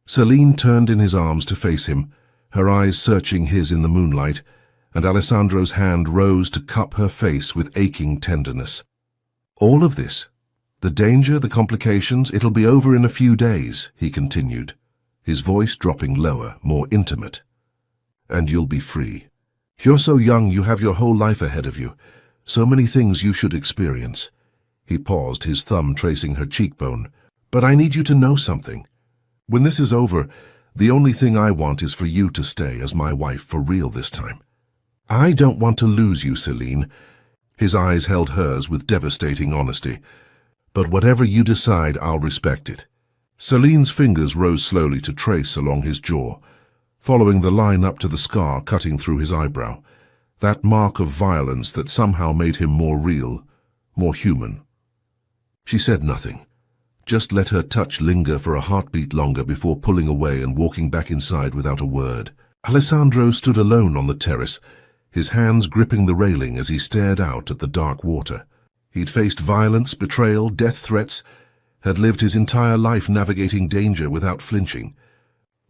Celine turned in his arms to face him, her eyes searching his in the moonlight, and Alessandro's hand rose to cup her face with aching tenderness. All of this, the danger, the complications, it'll be over in a few days, he continued, his voice dropping lower, more intimate. And you'll be free. You're so young, you have your whole life ahead of you. So many things you should experience. He paused, his thumb tracing her cheekbone. But I need you to know something. When this is over, the only thing I want is for you to stay as my wife for real this time. I don't want to lose you, Celine. His eyes held hers with devastating honesty. But whatever you decide, I'll respect it. Celine's fingers rose slowly to trace along his jaw, following the line up to the scar cutting through his eyebrow, that mark of violence that somehow made him more real, more human. She said nothing, just let her touch linger for a heartbeat longer before pulling away and walking back inside without a word. Alessandro stood alone on the terrace, his hands gripping the railing as he stared out at the dark water. He'd faced violence, betrayal, death threats, had lived his entire life navigating danger without flinching.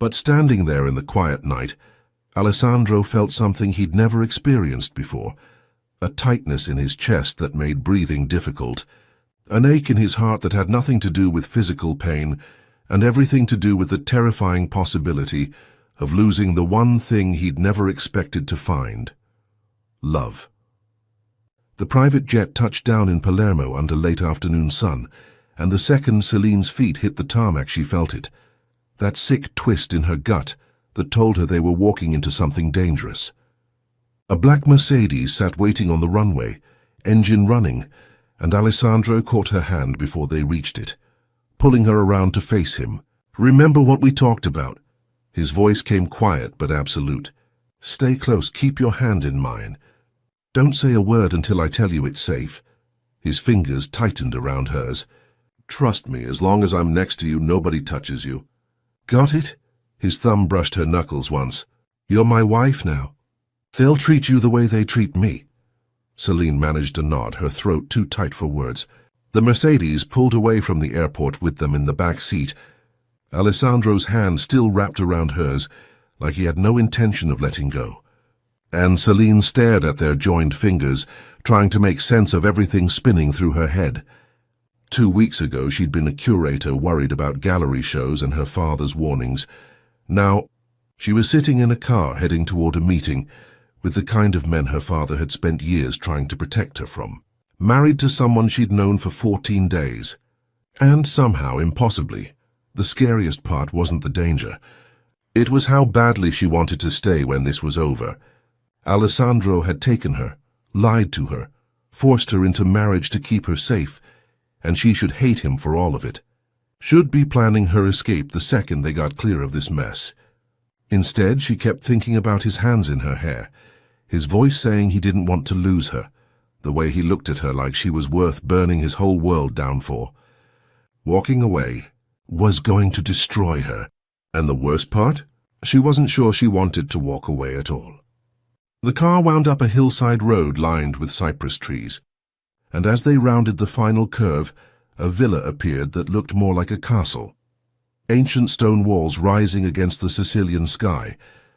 But standing there in the quiet night, Alessandro felt something he'd never experienced before, a tightness in his chest that made breathing difficult, an ache in his heart that had nothing to do with physical pain and everything to do with the terrifying possibility of losing the one thing he'd never expected to find: love. The private jet touched down in Palermo under late afternoon sun, and the second Celine's feet hit the tarmac she felt it, that sick twist in her gut that told her they were walking into something dangerous. A black Mercedes sat waiting on the runway, engine running, and Alessandro caught her hand before they reached it, pulling her around to face him. "Remember what we talked about?" His voice came quiet but absolute. "Stay close, keep your hand in mine. Don't say a word until I tell you it's safe." His fingers tightened around hers. "Trust me, as long as I'm next to you, nobody touches you." "Got it?" His thumb brushed her knuckles once. "You're my wife now. They'll treat you the way they treat me." Celine managed a nod, her throat too tight for words. The Mercedes pulled away from the airport with them in the back seat, Alessandro's hand still wrapped around hers, like he had no intention of letting go. And Celine stared at their joined fingers, trying to make sense of everything spinning through her head. 2 weeks ago she'd been a curator worried about gallery shows and her father's warnings. Now, she was sitting in a car heading toward a meeting with the kind of men her father had spent years trying to protect her from. Married to someone she'd known for 14 days. And somehow, impossibly, the scariest part wasn't the danger. It was how badly she wanted to stay when this was over. Alessandro had taken her, lied to her, forced her into marriage to keep her safe, and she should hate him for all of it. Should be planning her escape the second they got clear of this mess. Instead, she kept thinking about his hands in her hair, his voice saying he didn't want to lose her, the way he looked at her like she was worth burning his whole world down for. Walking away was going to destroy her, and the worst part? She wasn't sure she wanted to walk away at all. The car wound up a hillside road lined with cypress trees, and as they rounded the final curve, a villa appeared that looked more like a castle. Ancient stone walls rising against the Sicilian sky,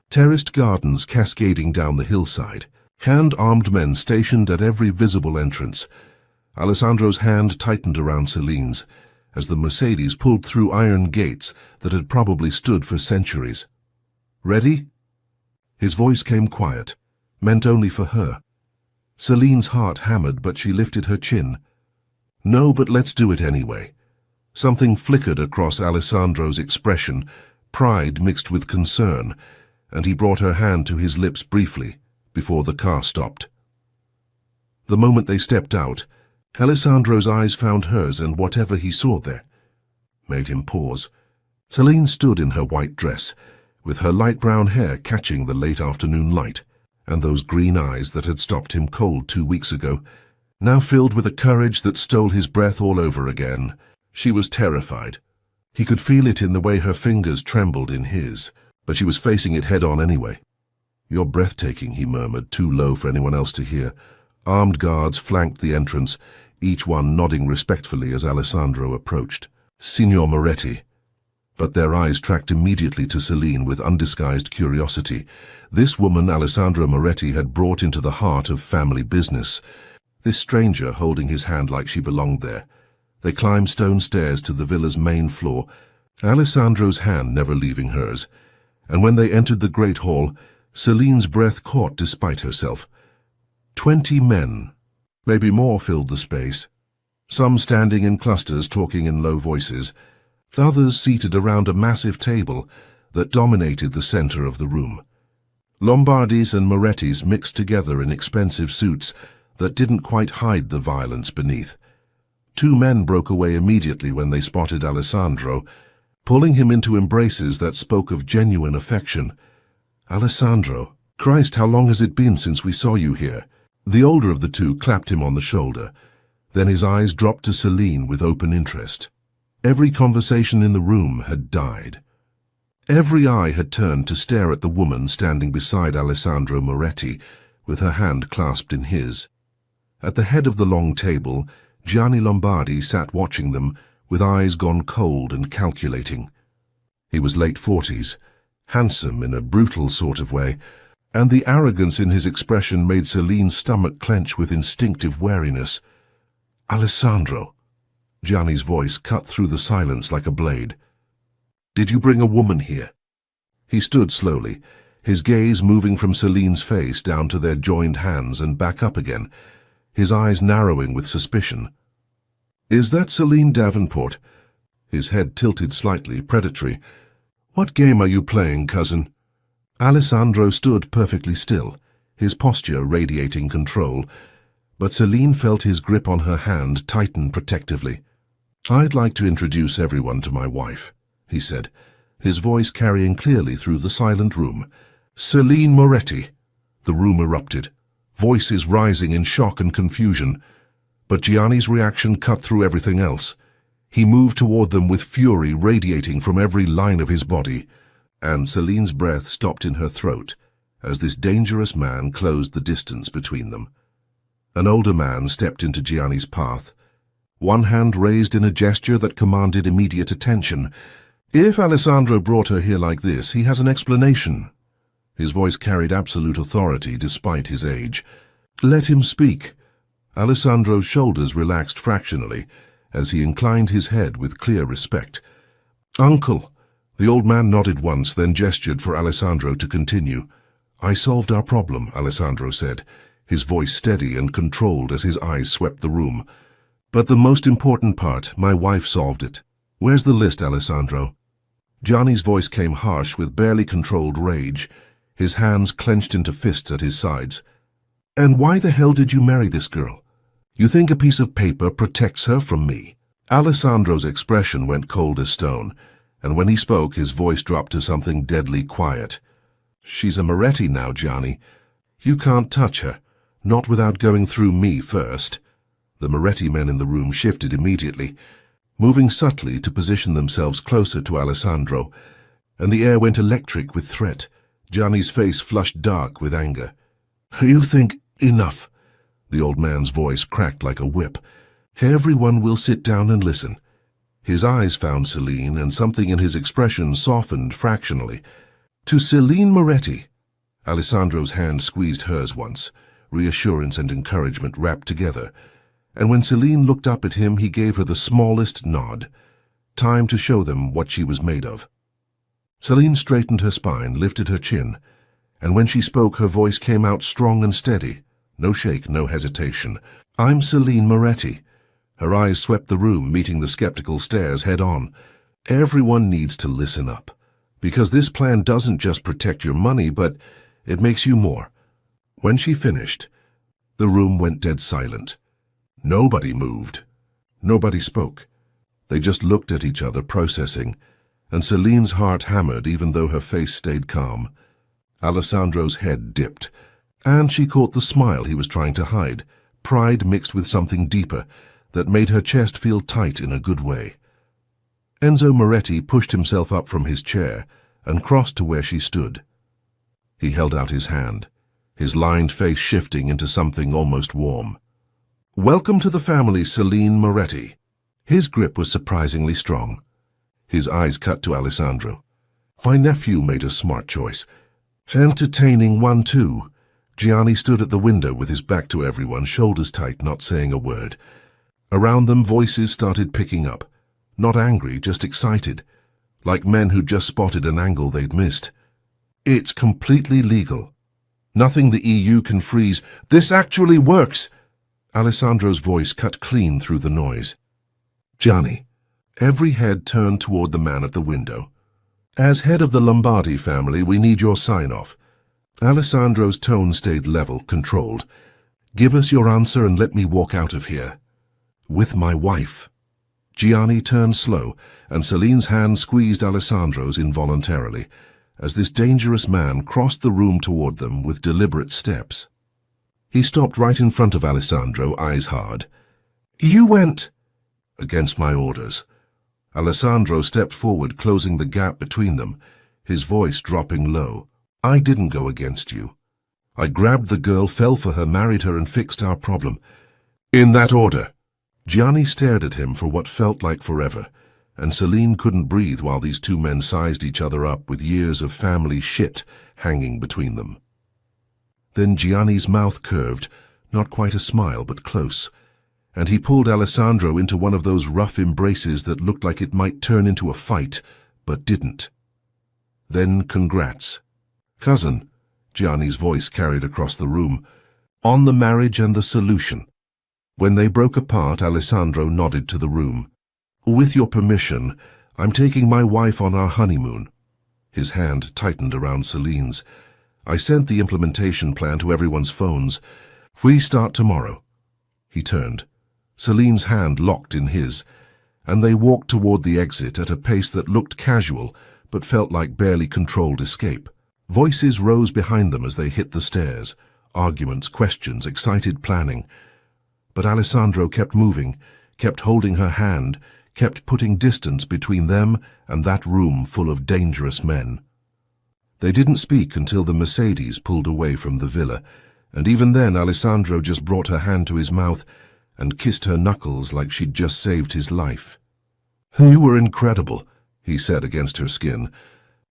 terraced gardens cascading down the hillside, hand-armed men stationed at every visible entrance. Alessandro's hand tightened around Celine's as the Mercedes pulled through iron gates that had probably stood for centuries. "Ready?" His voice came quiet, meant only for her. Celine's heart hammered, but she lifted her chin. "No, but let's do it anyway." Something flickered across Alessandro's expression, pride mixed with concern, and he brought her hand to his lips briefly, before the car stopped. The moment they stepped out, Alessandro's eyes found hers, and whatever he saw there made him pause. Celine stood in her white dress, with her light brown hair catching the late afternoon light. and those green eyes that had stopped him cold 2 weeks ago, now filled with a courage that stole his breath all over again. She was terrified. He could feel it in the way her fingers trembled in his, but she was facing it head-on anyway. "You're breathtaking," he murmured, too low for anyone else to hear. Armed guards flanked the entrance, each one nodding respectfully as Alessandro approached. "Signor Moretti." But their eyes tracked immediately to Celine with undisguised curiosity. This woman Alessandro Moretti had brought into the heart of family business, this stranger holding his hand like she belonged there. They climbed stone stairs to the villa's main floor, Alessandro's hand never leaving hers, and when they entered the great hall, Celine's breath caught despite herself. 20 men, maybe more, filled the space, some standing in clusters talking in low voices, the others seated around a massive table that dominated the center of the room. Lombardis and Morettis mixed together in expensive suits that didn't quite hide the violence beneath. 2 men broke away immediately when they spotted Alessandro, pulling him into embraces that spoke of genuine affection. "Alessandro, Christ, how long has it been since we saw you here?" The older of the 2 clapped him on the shoulder. Then his eyes dropped to Celine with open interest. Every conversation in the room had died. Every eye had turned to stare at the woman standing beside Alessandro Moretti, with her hand clasped in his. At the head of the long table, Gianni Lombardi sat watching them, with eyes gone cold and calculating. He was late 40s, handsome in a brutal sort of way, and the arrogance in his expression made Celine's stomach clench with instinctive wariness. "Alessandro," Gianni's voice cut through the silence like a blade. "Did you bring a woman here?" He stood slowly, his gaze moving from Celine's face down to their joined hands and back up again, his eyes narrowing with suspicion. "Is that Celine Davenport?" His head tilted slightly, predatory. "What game are you playing, cousin?" Alessandro stood perfectly still, his posture radiating control, but Celine felt his grip on her hand tighten protectively. "I'd like to introduce everyone to my wife," he said, his voice carrying clearly through the silent room. "Celine Moretti." The room erupted, voices rising in shock and confusion. But Gianni's reaction cut through everything else. He moved toward them with fury radiating from every line of his body, and Celine's breath stopped in her throat as this dangerous man closed the distance between them. An older man stepped into Gianni's path, one hand raised in a gesture that commanded immediate attention. "If Alessandro brought her here like this, he has an explanation." His voice carried absolute authority despite his age. "Let him speak." Alessandro's shoulders relaxed fractionally as he inclined his head with clear respect. "Uncle." The old man nodded once, then gestured for Alessandro to continue. "I solved our problem," Alessandro said, his voice steady and controlled as his eyes swept the room. "But the most important part, my wife solved it. Where's the list, Alessandro?" Gianni's voice came harsh with barely controlled rage, his hands clenched into fists at his sides. "And why the hell did you marry this girl? You think a piece of paper protects her from me?" Alessandro's expression went cold as stone, and when he spoke, his voice dropped to something deadly quiet. "She's a Moretti now, Gianni. You can't touch her, not without going through me first." The Moretti men in the room shifted immediately, moving subtly to position themselves closer to Alessandro, and the air went electric with threat. Gianni's face flushed dark with anger. "You think enough?" The old man's voice cracked like a whip. "Everyone will sit down and listen." His eyes found Celine, and something in his expression softened fractionally. "To Celine Moretti." Alessandro's hand squeezed hers once, reassurance and encouragement wrapped together, and when Celine looked up at him, he gave her the smallest nod. Time to show them what she was made of. Celine straightened her spine, lifted her chin, and when she spoke, her voice came out strong and steady. No shake, no hesitation. "I'm Celine Moretti." Her eyes swept the room, meeting the skeptical stares head-on. "Everyone needs to listen up, because this plan doesn't just protect your money, but it makes you more." When she finished, the room went dead silent. Nobody moved. Nobody spoke. They just looked at each other, processing, and Celine's heart hammered even though her face stayed calm. Alessandro's head dipped. And she caught the smile he was trying to hide, pride mixed with something deeper, that made her chest feel tight in a good way. Enzo Moretti pushed himself up from his chair and crossed to where she stood. He held out his hand, his lined face shifting into something almost warm. "Welcome to the family, Celine Moretti." His grip was surprisingly strong. His eyes cut to Alessandro. "My nephew made a smart choice. Entertaining one, too." Gianni stood at the window with his back to everyone, shoulders tight, not saying a word. Around them, voices started picking up. Not angry, just excited, like men who'd just spotted an angle they'd missed. "It's completely legal. Nothing the EU can freeze. This actually works!" Alessandro's voice cut clean through the noise. "Gianni." Every head turned toward the man at the window. "As head of the Lombardi family, we need your sign-off." Alessandro's tone stayed level, controlled. "Give us your answer and let me walk out of here." "With my wife." Gianni turned slow, and Celine's hand squeezed Alessandro's involuntarily, as this dangerous man crossed the room toward them with deliberate steps. He stopped right in front of Alessandro, eyes hard. "You went—" "Against my orders." Alessandro stepped forward, closing the gap between them, his voice dropping low. "I didn't go against you. I grabbed the girl, fell for her, married her, and fixed our problem. In that order." Gianni stared at him for what felt like forever, and Celine couldn't breathe while these two men sized each other up with years of family shit hanging between them. Then Gianni's mouth curved, not quite a smile, but close, and he pulled Alessandro into one of those rough embraces that looked like it might turn into a fight, but didn't. "Then congrats. Cousin," Gianni's voice carried across the room, "on the marriage and the solution." When they broke apart, Alessandro nodded to the room. "With your permission, I'm taking my wife on our honeymoon." His hand tightened around Celine's. "I sent the implementation plan to everyone's phones. We start tomorrow." He turned. Celine's hand locked in his, and they walked toward the exit at a pace that looked casual but felt like barely controlled escape. Voices rose behind them as they hit the stairs, arguments, questions, excited planning. But Alessandro kept moving, kept holding her hand, kept putting distance between them and that room full of dangerous men. They didn't speak until the Mercedes pulled away from the villa, and even then Alessandro just brought her hand to his mouth and kissed her knuckles like she'd just saved his life. "You were incredible," he said against her skin.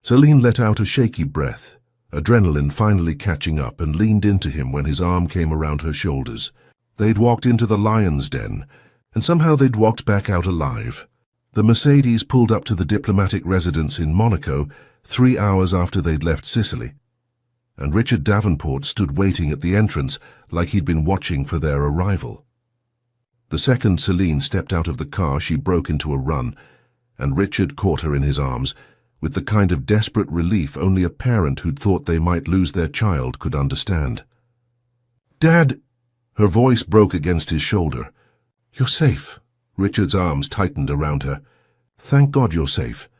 Celine let out a shaky breath, adrenaline finally catching up, and leaned into him when his arm came around her shoulders. They'd walked into the lion's den, and somehow they'd walked back out alive. The Mercedes pulled up to the diplomatic residence in Monaco 3 hours after they'd left Sicily, and Richard Davenport stood waiting at the entrance like he'd been watching for their arrival. The second Celine stepped out of the car, she broke into a run, and Richard caught her in his arms, with the kind of desperate relief only a parent who'd thought they might lose their child could understand. "Dad!" Her voice broke against his shoulder. "You're safe." Richard's arms tightened around her. "Thank God you're safe."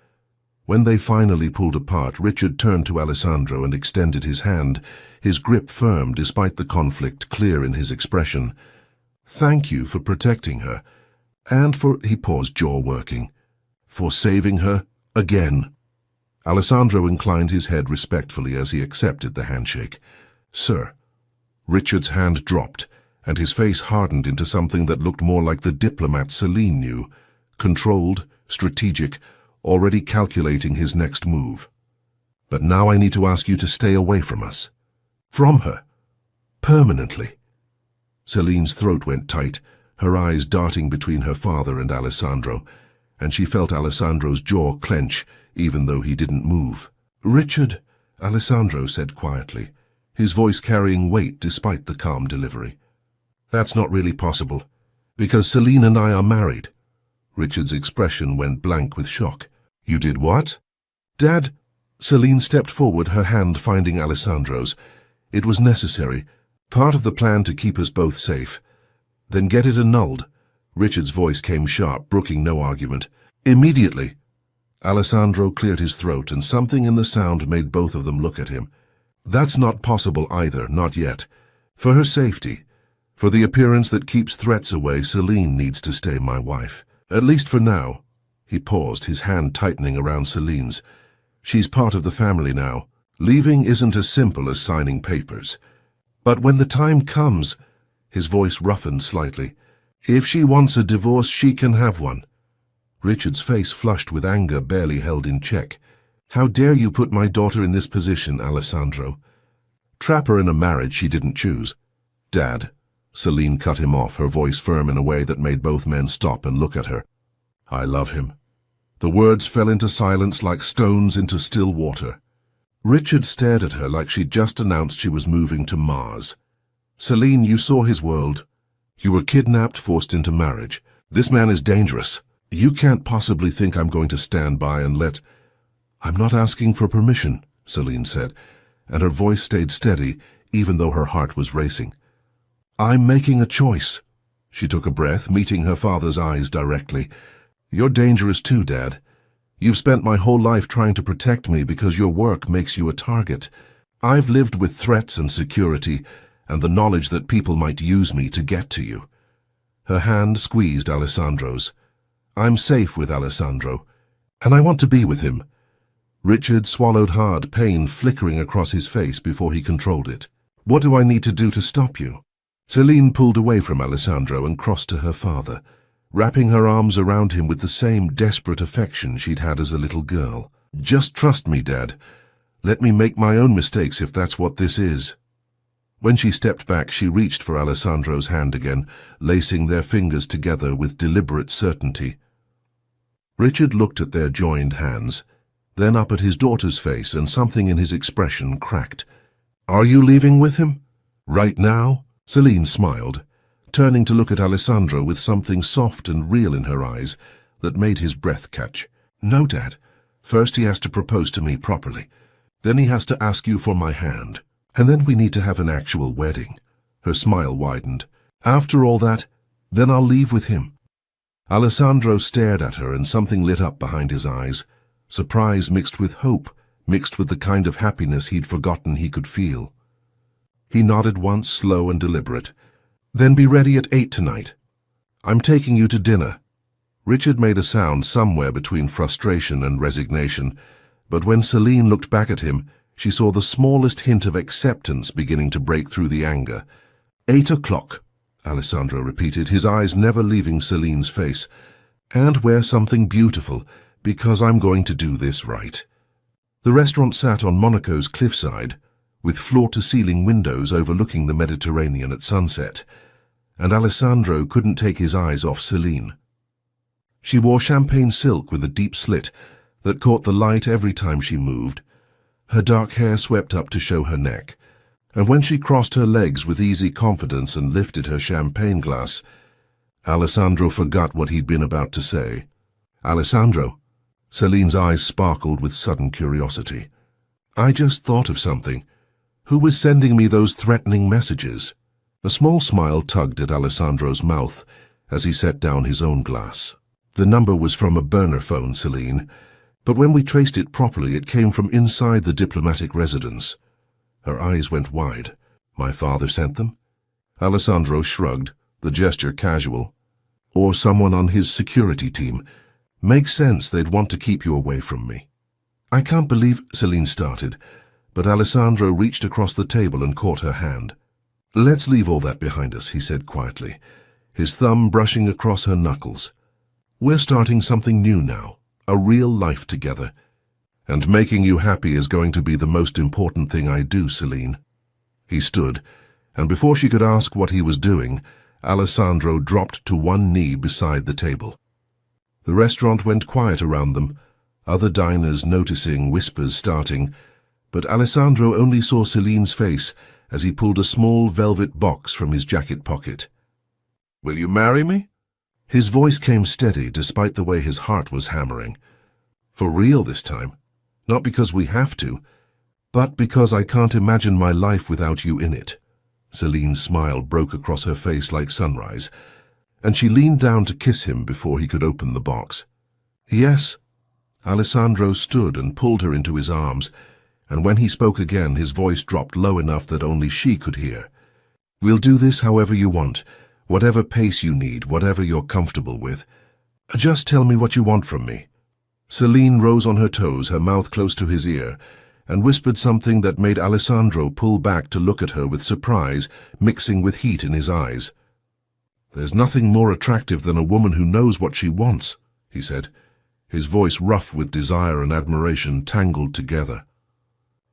When they finally pulled apart, Richard turned to Alessandro and extended his hand, his grip firm despite the conflict clear in his expression. "Thank you for protecting her, and for—" he paused, jaw working. "For saving her again." Alessandro inclined his head respectfully as he accepted the handshake. "Sir." Richard's hand dropped, and his face hardened into something that looked more like the diplomat Celine knew, controlled, strategic, already calculating his next move. "But now I need to ask you to stay away from us. From her. Permanently." Celine's throat went tight, her eyes darting between her father and Alessandro, and she felt Alessandro's jaw clench, even though he didn't move. "Richard," Alessandro said quietly, his voice carrying weight despite the calm delivery. "That's not really possible, because Celine and I are married." Richard's expression went blank with shock. "You did what?" "Dad." Celine stepped forward, her hand finding Alessandro's. "It was necessary, part of the plan to keep us both safe." "Then get it annulled." Richard's voice came sharp, brooking no argument. "Immediately." Alessandro cleared his throat, and something in the sound made both of them look at him. That's not possible either, not yet. For her safety, for the appearance that keeps threats away, Celine needs to stay my wife. At least for now. He paused, his hand tightening around Celine's. She's part of the family now. Leaving isn't as simple as signing papers. But when the time comes, his voice roughened slightly, if she wants a divorce, she can have one. Richard's face flushed with anger barely held in check. How dare you put my daughter in this position, Alessandro? Trap her in a marriage she didn't choose. Dad. Celine cut him off, her voice firm in a way that made both men stop and look at her. I love him. The words fell into silence like stones into still water. Richard stared at her like she'd just announced she was moving to Mars. Celine, you saw his world. You were kidnapped, forced into marriage. This man is dangerous. You can't possibly think I'm going to stand by and let... I'm not asking for permission, Celine said, and her voice stayed steady, even though her heart was racing. I'm making a choice. She took a breath, meeting her father's eyes directly. You're dangerous too, Dad. You've spent my whole life trying to protect me because your work makes you a target. I've lived with threats and security, and the knowledge that people might use me to get to you. Her hand squeezed Alessandro's. I'm safe with Alessandro, and I want to be with him. Richard swallowed hard, pain flickering across his face before he controlled it. What do I need to do to stop you? Celine pulled away from Alessandro and crossed to her father, wrapping her arms around him with the same desperate affection she'd had as a little girl. Just trust me, Dad. Let me make my own mistakes if that's what this is. When she stepped back, she reached for Alessandro's hand again, lacing their fingers together with deliberate certainty. Richard looked at their joined hands, then up at his daughter's face, and something in his expression cracked. Are you leaving with him? Right now? Celine smiled, turning to look at Alessandro with something soft and real in her eyes that made his breath catch. No, Dad. First he has to propose to me properly. Then he has to ask you for my hand. And then we need to have an actual wedding. Her smile widened. After all that, then I'll leave with him. Alessandro stared at her and something lit up behind his eyes. Surprise mixed with hope, mixed with the kind of happiness he'd forgotten he could feel. He nodded once, slow and deliberate. Then be ready at 8 tonight. I'm taking you to dinner. Richard made a sound somewhere between frustration and resignation, but when Celine looked back at him, she saw the smallest hint of acceptance beginning to break through the anger. 8 o'clock, Alessandro repeated, his eyes never leaving Celine's face. And wear something beautiful, because I'm going to do this right. The restaurant sat on Monaco's cliffside, with floor-to-ceiling windows overlooking the Mediterranean at sunset, and Alessandro couldn't take his eyes off Celine. She wore champagne silk with a deep slit that caught the light every time she moved. Her dark hair swept up to show her neck, and when she crossed her legs with easy confidence and lifted her champagne glass, Alessandro forgot what he'd been about to say. Alessandro. Celine's eyes sparkled with sudden curiosity. I just thought of something. Who was sending me those threatening messages? A small smile tugged at Alessandro's mouth as he set down his own glass. The number was from a burner phone, Celine, but when we traced it properly, it came from inside the diplomatic residence. Her eyes went wide. My father sent them? Alessandro shrugged, the gesture casual. Or someone on his security team. Makes sense they'd want to keep you away from me. I can't believe, Celine started, but Alessandro reached across the table and caught her hand. Let's leave all that behind us, he said quietly, his thumb brushing across her knuckles. We're starting something new now, a real life together. And making you happy is going to be the most important thing I do, Celine. He stood, and before she could ask what he was doing, Alessandro dropped to one knee beside the table. The restaurant went quiet around them, other diners noticing, whispers starting, but Alessandro only saw Celine's face as he pulled a small velvet box from his jacket pocket. Will you marry me? His voice came steady despite the way his heart was hammering. For real this time. Not because we have to, but because I can't imagine my life without you in it. Celine's smile broke across her face like sunrise, and she leaned down to kiss him before he could open the box. Yes. Alessandro stood and pulled her into his arms, and when he spoke again, his voice dropped low enough that only she could hear. "We'll do this however you want, whatever pace you need, whatever you're comfortable with. Just tell me what you want from me." Celine rose on her toes, her mouth close to his ear, and whispered something that made Alessandro pull back to look at her with surprise, mixing with heat in his eyes. "There's nothing more attractive than a woman who knows what she wants," he said, his voice rough with desire and admiration tangled together.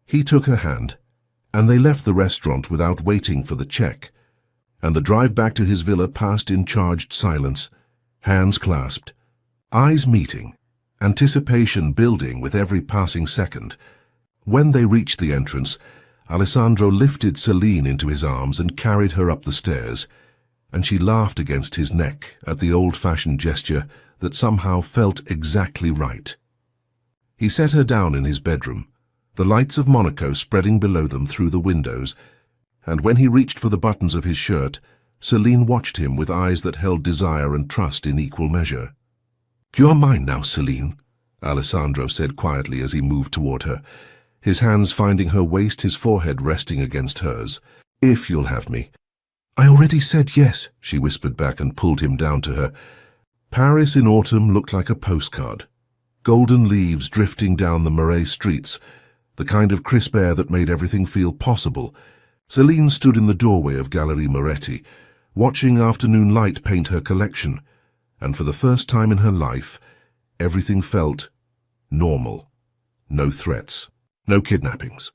He took her hand, and they left the restaurant without waiting for the check, and the drive back to his villa passed in charged silence, hands clasped, eyes meeting, anticipation building with every passing second. When they reached the entrance, Alessandro lifted Celine into his arms and carried her up the stairs, and she laughed against his neck at the old-fashioned gesture that somehow felt exactly right. He set her down in his bedroom, the lights of Monaco spreading below them through the windows, and when he reached for the buttons of his shirt, Celine watched him with eyes that held desire and trust in equal measure. "You're mine now, Celine," Alessandro said quietly as he moved toward her, his hands finding her waist, his forehead resting against hers. "If you'll have me." "I already said yes," she whispered back and pulled him down to her. Paris in autumn looked like a postcard. Golden leaves drifting down the Marais streets, the kind of crisp air that made everything feel possible. Celine stood in the doorway of Gallery Moretti, watching afternoon light paint her collection, and for the first time in her life, everything felt normal. No threats, no kidnappings,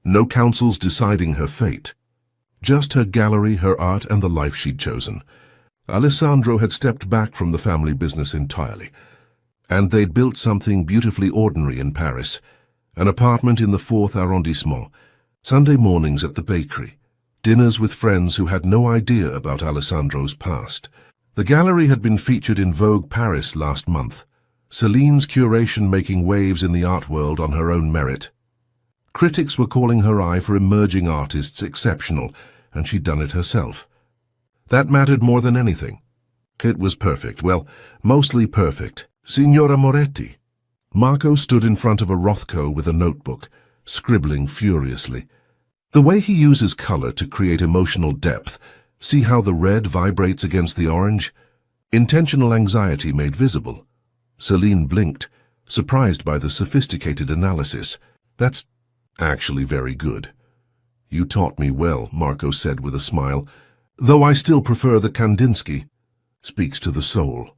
no councils deciding her fate. Just her gallery, her art, and the life she'd chosen. Alessandro had stepped back from the family business entirely, and they'd built something beautifully ordinary in Paris, an apartment in the 4th arrondissement, Sunday mornings at the bakery, dinners with friends who had no idea about Alessandro's past. The gallery had been featured in Vogue Paris last month, Celine's curation making waves in the art world on her own merit. Critics were calling her eye for emerging artists exceptional, and she'd done it herself. That mattered more than anything. It was perfect, well, mostly perfect. "Signora Moretti." Marco stood in front of a Rothko with a notebook, scribbling furiously. The way he uses color to create emotional depth, see how the red vibrates against the orange? Intentional anxiety made visible. Celine blinked, surprised by the sophisticated analysis. "That's actually very good." "You taught me well," Marco said with a smile, "though I still prefer the Kandinsky. Speaks to the soul."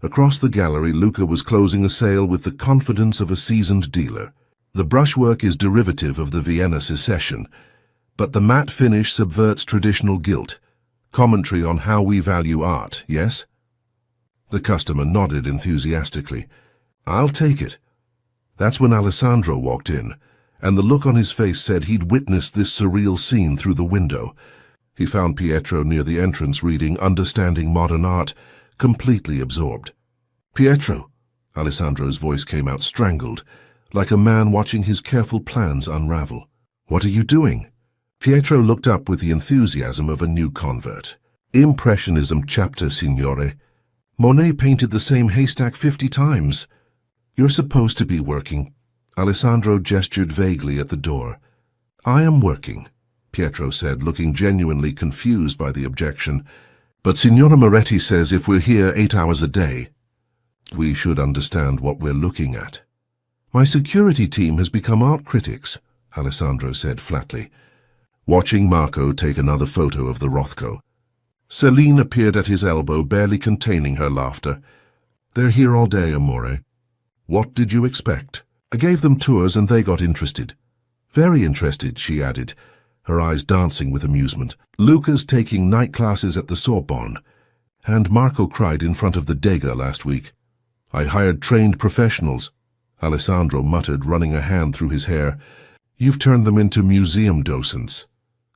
Across the gallery, Luca was closing a sale with the confidence of a seasoned dealer. The brushwork is derivative of the Vienna Secession, but the matte finish subverts traditional gilt. Commentary on how we value art, yes? The customer nodded enthusiastically. "I'll take it." That's when Alessandro walked in, and the look on his face said he'd witnessed this surreal scene through the window. He found Pietro near the entrance reading Understanding Modern Art, completely absorbed. "Pietro," Alessandro's voice came out strangled, like a man watching his careful plans unravel. "What are you doing?" Pietro looked up with the enthusiasm of a new convert. "Impressionism chapter, signore. Monet painted the same haystack 50 times. You're supposed to be working." Alessandro gestured vaguely at the door. "I am working," Pietro said, looking genuinely confused by the objection. "But Signora Moretti says if we're here 8 hours a day, we should understand what we're looking at." "My security team has become art critics," Alessandro said flatly, watching Marco take another photo of the Rothko. Celine appeared at his elbow, barely containing her laughter. "They're here all day, amore. What did you expect?" "I gave them tours and they got interested." "Very interested," she added, her eyes dancing with amusement. "Luca's taking night classes at the Sorbonne, and Marco cried in front of the Dega last week. I hired trained professionals," Alessandro muttered, running a hand through his hair. "You've turned them into museum docents."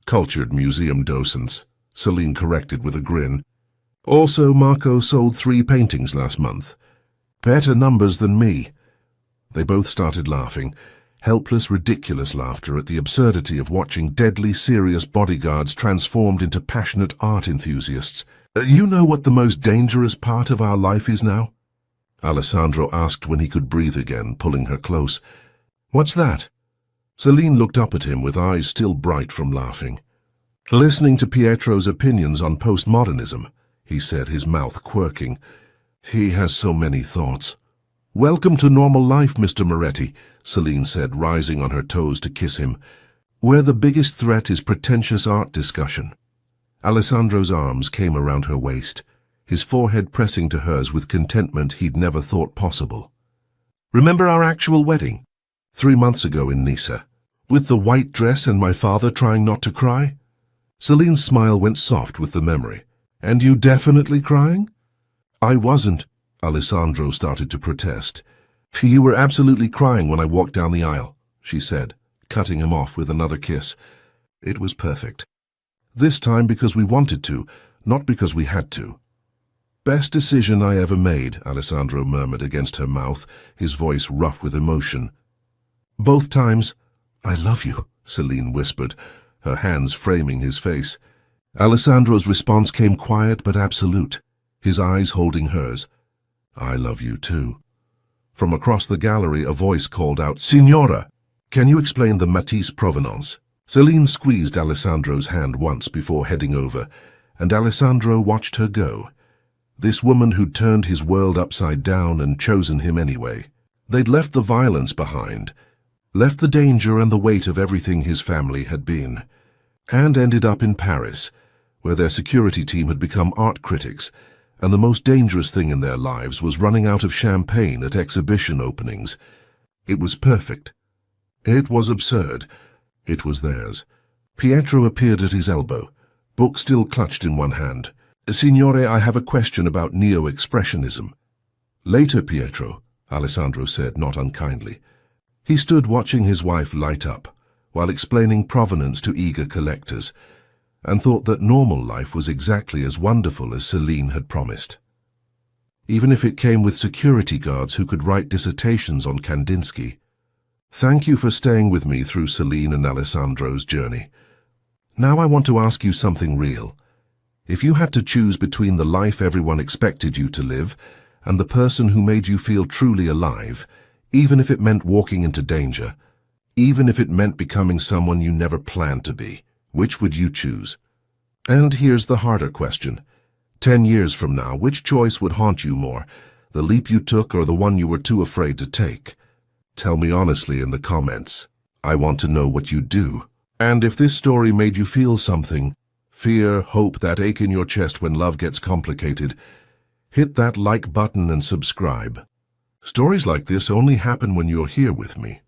"Cultured museum docents," Celine corrected with a grin. "Also, Marco sold 3 paintings last month. Better numbers than me." They both started laughing, helpless, ridiculous laughter at the absurdity of watching deadly serious bodyguards transformed into passionate art enthusiasts. "You know what the most dangerous part of our life is now?" Alessandro asked when he could breathe again, pulling her close. "What's that?" Celine looked up at him with eyes still bright from laughing. "Listening to Pietro's opinions on postmodernism," he said, his mouth quirking. "He has so many thoughts." "Welcome to normal life, Mr. Moretti," Celine said, rising on her toes to kiss him, "where the biggest threat is pretentious art discussion." Alessandro's arms came around her waist, his forehead pressing to hers with contentment he'd never thought possible. "Remember our actual wedding? 3 months ago in Nisa, with the white dress and my father trying not to cry?" Celine's smile went soft with the memory. "And you definitely crying?" "I wasn't," Alessandro started to protest. "You were absolutely crying when I walked down the aisle," she said, cutting him off with another kiss. "It was perfect. This time because we wanted to, not because we had to." "Best decision I ever made," Alessandro murmured against her mouth, his voice rough with emotion. "Both times, I love you," Celine whispered, her hands framing his face. Alessandro's response came quiet but absolute, his eyes holding hers. "I love you too." From across the gallery a voice called out, "Signora, can you explain the Matisse provenance?" Celine squeezed Alessandro's hand once before heading over, and Alessandro watched her go. This woman who'd turned his world upside down and chosen him anyway. They'd left the violence behind, left the danger and the weight of everything his family had been, and ended up in Paris, where their security team had become art critics, and the most dangerous thing in their lives was running out of champagne at exhibition openings. It was perfect. It was absurd. It was theirs. Pietro appeared at his elbow, book still clutched in one hand. "Signore, I have a question about neo-expressionism." "Later, Pietro," Alessandro said, not unkindly. He stood watching his wife light up, while explaining provenance to eager collectors, and thought that normal life was exactly as wonderful as Celine had promised. Even if it came with security guards who could write dissertations on Kandinsky. "Thank you for staying with me through Celine and Alessandro's journey. Now I want to ask you something real. If you had to choose between the life everyone expected you to live and the person who made you feel truly alive, even if it meant walking into danger, even if it meant becoming someone you never planned to be, which would you choose? And here's the harder question. 10 years from now, which choice would haunt you more, the leap you took or the one you were too afraid to take? Tell me honestly in the comments. I want to know what you'd do. And if this story made you feel something, fear, hope, that ache in your chest when love gets complicated, hit that like button and subscribe. Stories like this only happen when you're here with me.